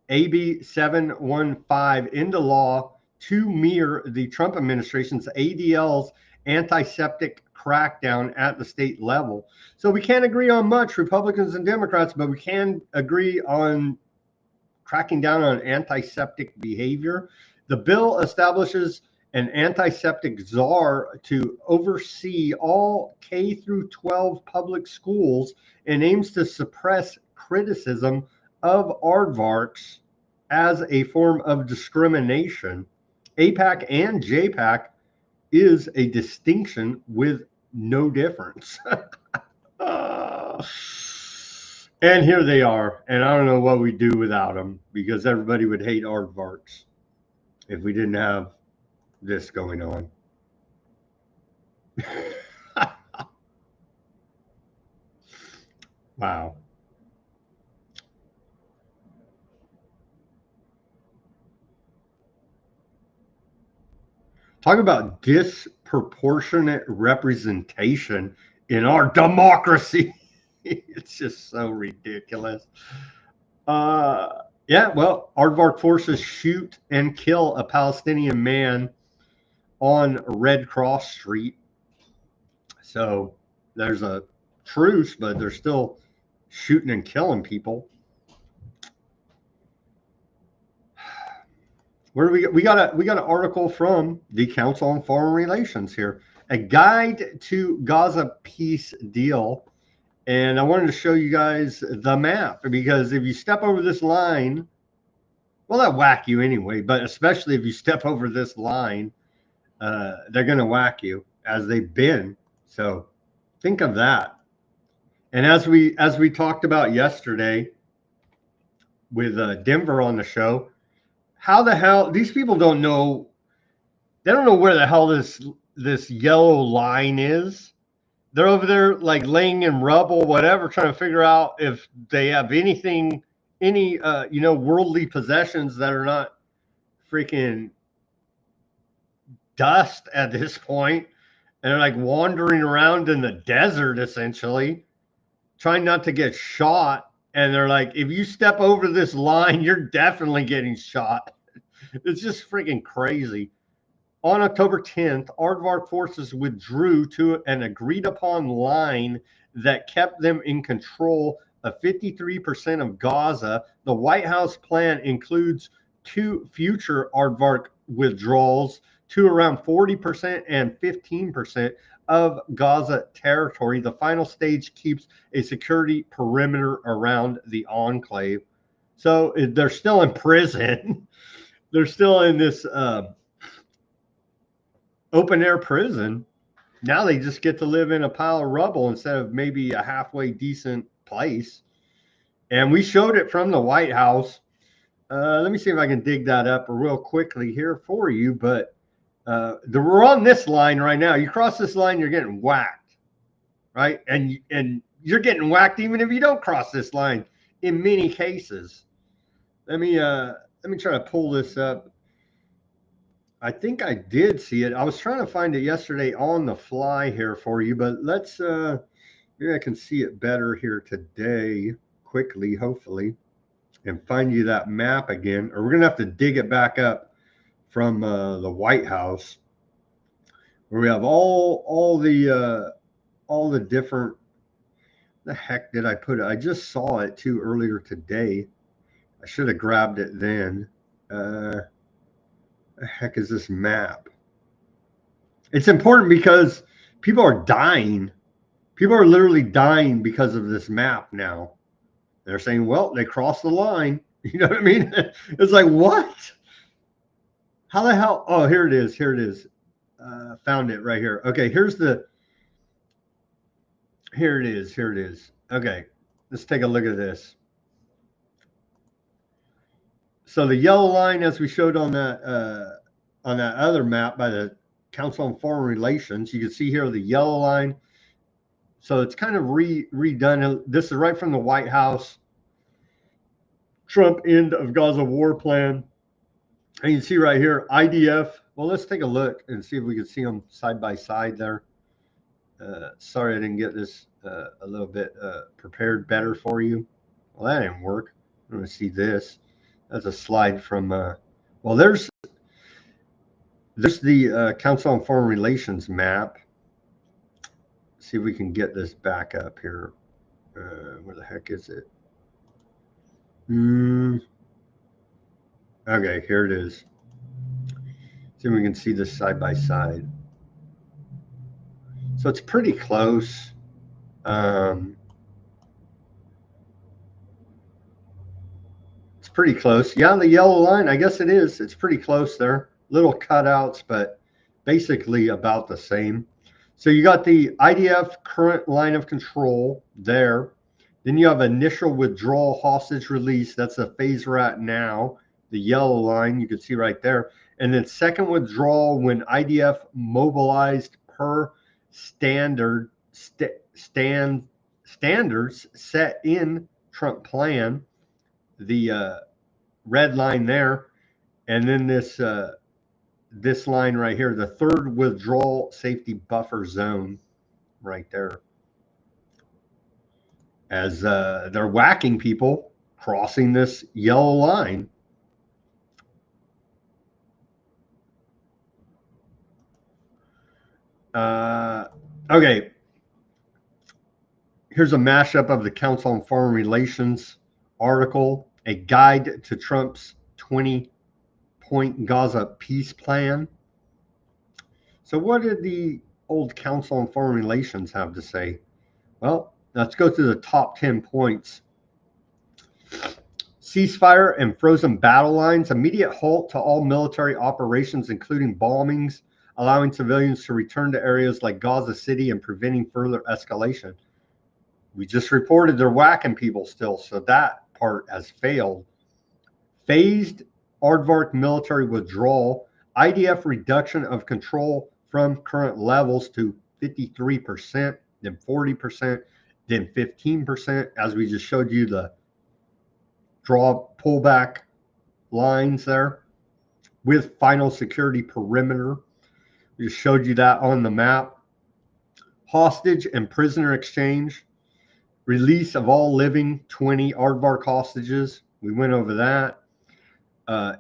AB 715 into law to mirror the Trump administration's ADL's antiseptic crackdown at the state level. So we can't agree on much, Republicans and Democrats, but we can agree on cracking down on antiseptic behavior. The bill establishes an antiseptic czar to oversee all K through 12 public schools and aims to suppress criticism of aardvarks as a form of discrimination. APAC and JPAC is a distinction with no difference. And here they are. And I don't know what we'd do without them, because everybody would hate aardvarks if we didn't have this going on. Wow. Talk about disproportionate representation in our democracy. It's just so ridiculous. Yeah, well, aardvark forces shoot and kill a Palestinian man on Red Cross Street. So there's a truce, but they're still shooting and killing people. Where do we got an article from the Council on Foreign Relations here, a guide to Gaza peace deal. And I wanted to show you guys the map, because if you step over this line, well, they'll whack you anyway, but especially if you step over this line, they're going to whack you, as they've been. So think of that. And as we talked about yesterday with Denver on the show, how the hell these people don't know? They don't know where the hell this yellow line is. They're over there like laying in rubble, whatever, trying to figure out if they have any worldly possessions that are not freaking dust at this point. And they're like wandering around in the desert, essentially, trying not to get shot. And they're like, if you step over this line, you're definitely getting shot. It's just freaking crazy. On October 10th, aardvark forces withdrew to an agreed-upon line that kept them in control of 53% of Gaza. The White House plan includes 2 future aardvark withdrawals to around 40% and 15% of Gaza territory. The final stage keeps a security perimeter around the enclave. So they're still in prison. They're still in this open air prison. Now they just get to live in a pile of rubble instead of maybe a halfway decent place. And we showed it from the White House. Let me see if I can dig that up real quickly here for you. But we're on this line right now. You cross this line, you're getting whacked, right? And you're getting whacked even if you don't cross this line in many cases. Let me try to pull this up. I think I did see it. I was trying to find it yesterday on the fly here for you, but let's maybe I can see it better here today quickly, hopefully, and find you that map again. Or we're gonna have to dig it back up from the White House, where we have all the different. The heck did I put it? I just saw it too earlier today. I should have grabbed it then. The heck is this map? It's important because people are dying. People are literally dying because of this map now. They're saying, well, they crossed the line. You know what I mean? It's like, what? How the hell? Oh, here it is. Here it is. Found it right here. Okay, here it is. Here it is. Okay, let's take a look at this. So the yellow line, as we showed on that other map by the Council on Foreign Relations, you can see here the yellow line So it's kind of redone. This is right from the White House. Trump end of Gaza war plan. And you can see right here, IDF. Well, let's take a look and see if we can see them side by side there. Sorry I didn't get this a little bit prepared better for you. Well, that didn't work. I'm going to see this. That's a slide from, well, there's the Council on Foreign Relations map. See if we can get this back up here. Where the heck is it? Okay, here it is. See if we can see this side by side. So it's pretty close. It's pretty close. Yeah, the yellow line, I guess it is. It's pretty close there. Little cutouts, but basically about the same. So you got the IDF current line of control there. Then you have initial withdrawal hostage release. That's the phase we're at now. The yellow line you can see right there. And then second withdrawal when IDF mobilized per standards set in Trump plan. The red line there, and then this line right here, the third withdrawal safety buffer zone right there, as they're whacking people crossing this yellow line. Okay, here's a mashup of the Council on Foreign Relations article, a guide to Trump's 20-point Gaza peace plan. So what did the old Council on Foreign Relations have to say? Well, let's go through the top 10 points. Ceasefire and frozen battle lines, immediate halt to all military operations, including bombings, allowing civilians to return to areas like Gaza City and preventing further escalation. We just reported they're whacking people still, so that part has failed. Phased aardvark military withdrawal, IDF reduction of control from current levels to 53%, then 40%, then 15%, as we just showed you the draw pullback lines there with final security perimeter. We just showed you that on the map. Hostage and prisoner exchange, release of all living 20 aardvark hostages. We went over that.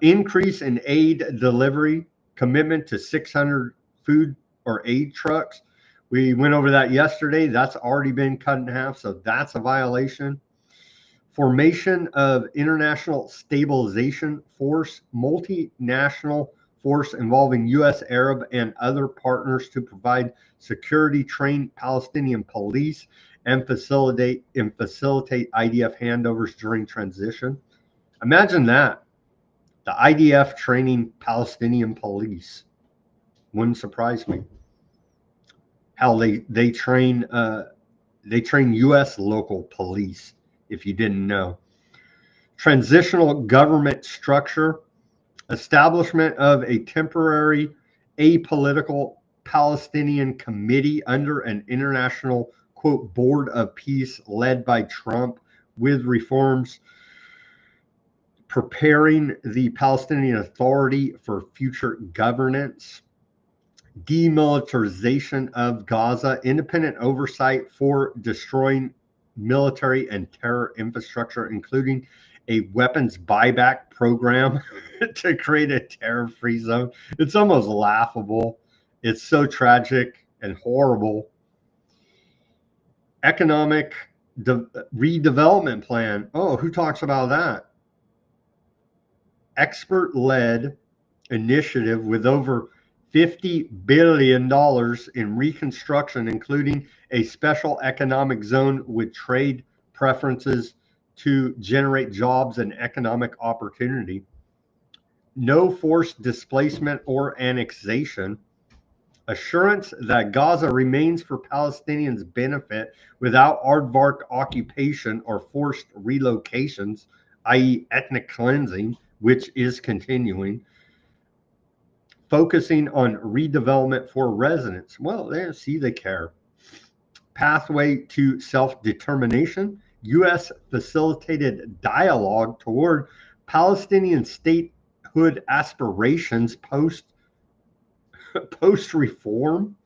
Increase in aid delivery, commitment to 600 food or aid trucks. We went over that yesterday. That's already been cut in half, so that's a violation. Formation of International Stabilization Force, multinational force involving U.S., Arab, and other partners to provide security, train Palestinian police, and facilitate IDF handovers during transition. Imagine that. The IDF training Palestinian police. Wouldn't surprise me. How they train U.S. local police, if you didn't know. Transitional government structure, establishment of a temporary apolitical Palestinian committee under an international, quote, board of peace led by Trump with reforms preparing the Palestinian Authority for future governance. Demilitarization of Gaza, independent oversight for destroying military and terror infrastructure, including a weapons buyback program to create a terror-free zone. It's almost laughable. It's so tragic and horrible. Economic redevelopment plan. Oh, who talks about that? Expert-led initiative with over $50 billion in reconstruction, including a special economic zone with trade preferences to generate jobs and economic opportunity. No forced displacement or annexation. Assurance that Gaza remains for Palestinians' benefit without aardvark occupation or forced relocations, i.e. ethnic cleansing, which is continuing. Focusing on redevelopment for residents. Well, they care. pathway to self-determination, U.S. facilitated dialogue toward Palestinian statehood aspirations post-reform,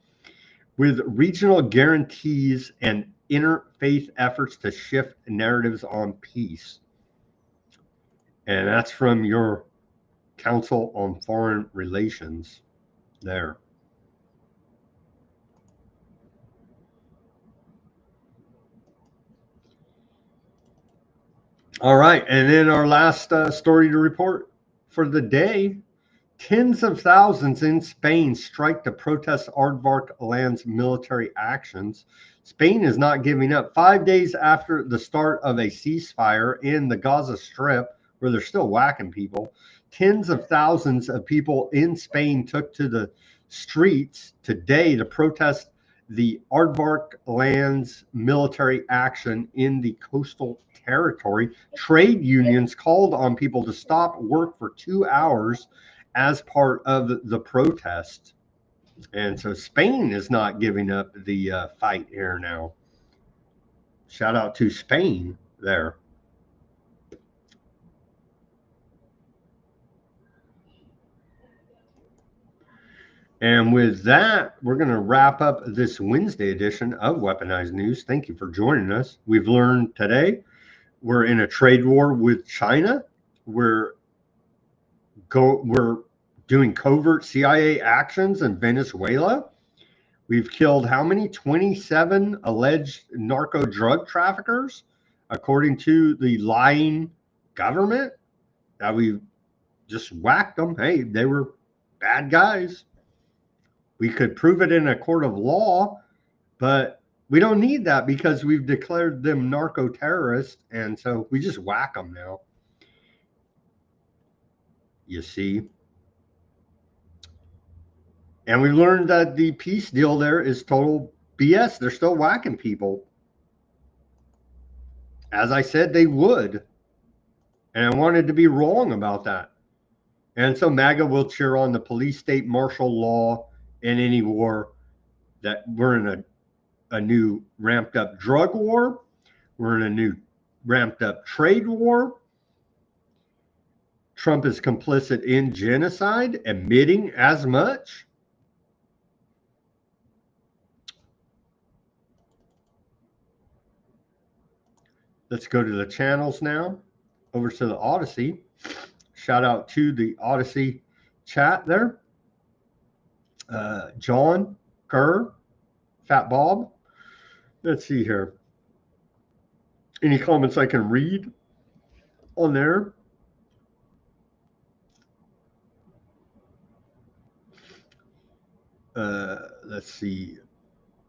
with regional guarantees and interfaith efforts to shift narratives on peace. And that's from your Council on Foreign Relations there. All right, and then our last story to report for the day. Tens of thousands in Spain strike to protest Aardvark land's military actions. Spain is not giving up. 5 days after the start of a ceasefire in the Gaza Strip, where they're still whacking people, tens of thousands of people in Spain took to the streets today to protest the Aardvark land's military action in the coastal territory. Trade unions called on people to stop work for 2 hours as part of the protest. And so Spain is not giving up the fight here now. Shout out to Spain there. And with that, we're going to wrap up this Wednesday edition of Weaponized News. Thank you for joining us. We've learned today we're in a trade war with China. We're doing covert CIA actions in Venezuela. We've killed how many? 27 alleged narco drug traffickers, according to the lying government. That we've just whacked them. Hey, they were bad guys. We could prove it in a court of law, but we don't need that because we've declared them narco terrorists, and so we just whack them now. You see? And we learned that the peace deal there is total BS. They're still whacking people. As I said, they would. And I wanted to be wrong about that. And so MAGA will cheer on the police state martial law in any war. That we're in a new ramped up drug war. We're in a new ramped up trade war. Trump is complicit in genocide, admitting as much. Let's go to the channels now, over to the Odysee. Shout out to the Odysee chat there. John Kerr, Fat Bob. Let's see here. Any comments I can read on there? Let's see.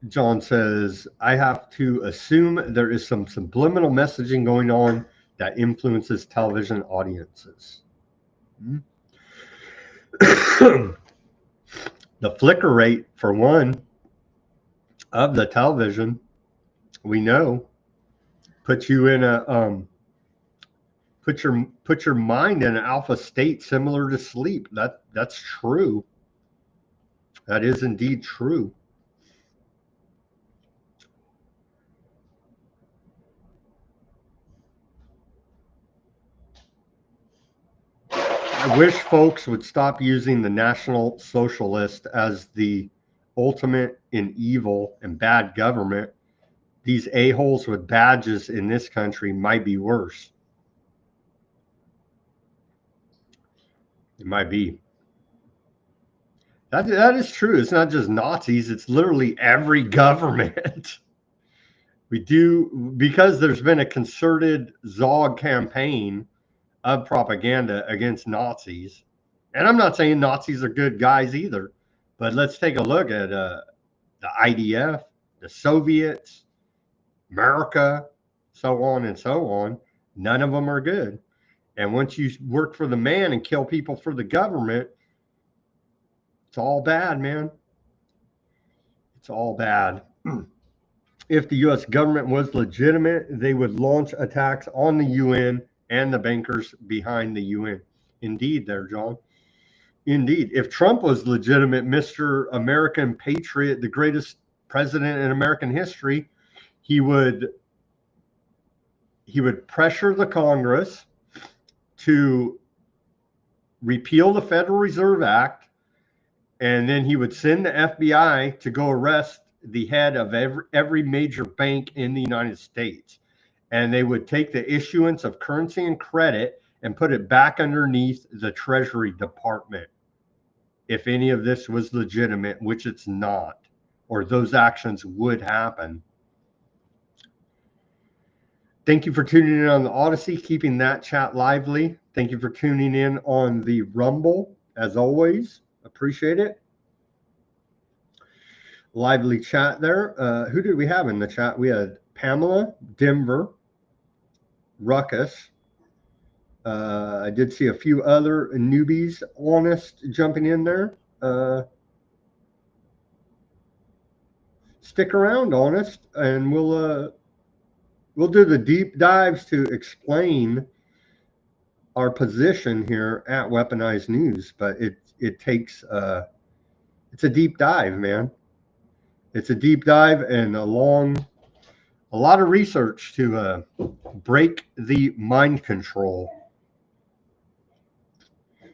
John says, I have to assume there is some subliminal messaging going on that influences television audiences. The flicker rate, for one, of the television, we know, puts you in a put your mind in an alpha state similar to sleep. That's true. That is indeed true. I wish folks would stop using the National Socialist as the ultimate in evil and bad government. These a-holes with badges in this country might be worse. It might be. That is true. It's not just Nazis. It's literally every government. We do, because there's been a concerted Zog campaign of propaganda against Nazis. And I'm not saying Nazis are good guys either, but let's take a look at the IDF, the Soviets, America, so on and so on. None of them are good. And once you work for the man and kill people for the government, it's all bad, man. It's all bad. If the U.S. government was legitimate, they would launch attacks on the UN and the bankers behind the UN. Indeed there, John. Indeed. If Trump was legitimate, Mr. American Patriot, the greatest president in American history, he would pressure the Congress to repeal the Federal Reserve Act, and then he would send the FBI to go arrest the head of every major bank in the United States. And they would take the issuance of currency and credit and put it back underneath the Treasury Department. If any of this was legitimate, which it's not, or those actions would happen. Thank you for tuning in on the Odysee, keeping that chat lively. Thank you for tuning in on the Rumble, as always. Appreciate it. Lively chat there. Who did we have in the chat? We had Pamela, Denver, Ruckus. I did see a few other newbies, Honest, jumping in there. Stick around, Honest, and we'll do the deep dives to explain our position here at Weaponized News. But it takes it's a deep dive, man. It's a deep dive and a lot of research to break the mind control.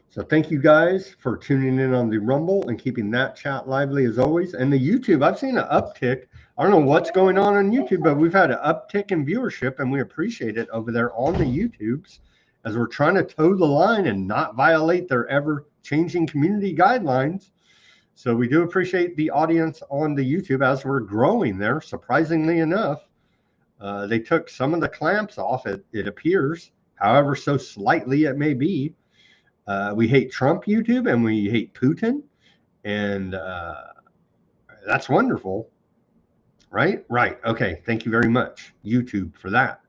So thank you guys for tuning in on the Rumble and keeping that chat lively as always. And the YouTube, I've seen an uptick. I don't know what's going on YouTube, but we've had an uptick in viewership, and we appreciate it over there on the YouTubes as we're trying to toe the line and not violate their ever-changing community guidelines. So we do appreciate the audience on the YouTube as we're growing there, surprisingly enough. They took some of the clamps off, it appears, however so slightly it may be. We hate Trump YouTube and we hate Putin, and that's wonderful, right? Right. Okay. Thank you very much, YouTube, for that.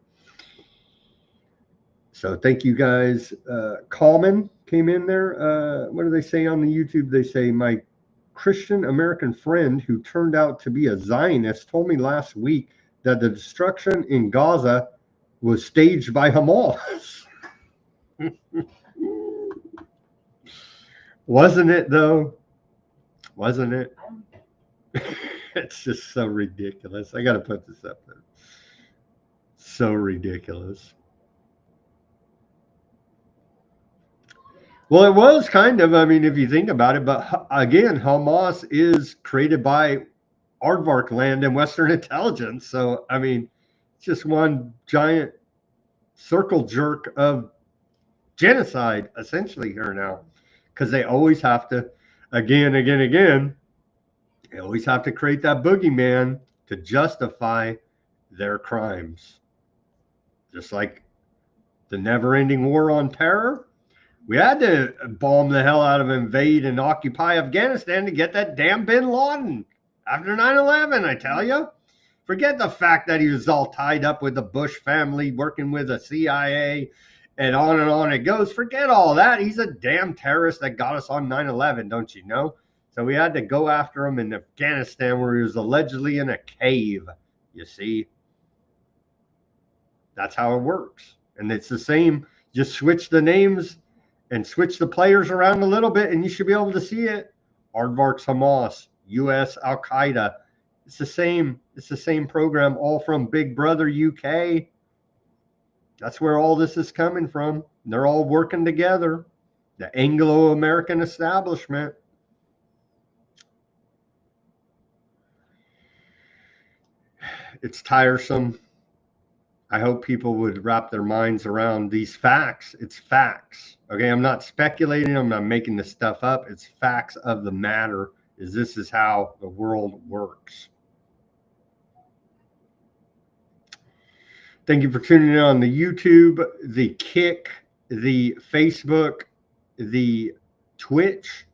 So thank you guys. Common came in there. What do they say on the YouTube? They say, my Christian American friend who turned out to be a Zionist told me last week that the destruction in Gaza was staged by Hamas. Wasn't it, though? Wasn't it? It's just so ridiculous. I got to put this up there. So ridiculous. Well, it was kind of, I mean, if you think about it, but again, Hamas is created by Aardvark land and Western intelligence. So, I mean, it's just one giant circle jerk of genocide, essentially, here now. Because they always have to, again, they always have to create that boogeyman to justify their crimes. Just like the never-ending war on terror. We had to bomb the hell out of, invade, and occupy Afghanistan to get that damn bin Laden after 9/11, I tell you. Forget the fact that he was all tied up with the Bush family, working with the CIA, and on it goes. Forget all that. He's a damn terrorist that got us on 9/11, don't you know? So we had to go after him in Afghanistan, where he was allegedly in a cave, you see. That's how it works. And it's the same. Just switch the names and switch the players around a little bit, and you should be able to see it. Aardvark's Hamas, U.S. Al-Qaeda. It's the same program, all from Big Brother UK. That's where all this is coming from. They're all working together. The Anglo-American establishment. It's tiresome. I hope people would wrap their minds around these facts. It's facts. Okay, I'm not speculating. I'm not making this stuff up. It's facts of the matter. This is how the world works. Thank you for tuning in on the YouTube, the Kick, the Facebook, the Twitch.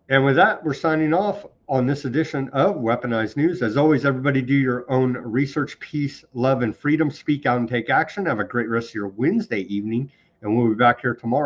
And with that, we're signing off on this edition of Weaponized News. As always, everybody do your own research, peace, love, and freedom. Speak out and take action. Have a great rest of your Wednesday evening, and we'll be back here tomorrow.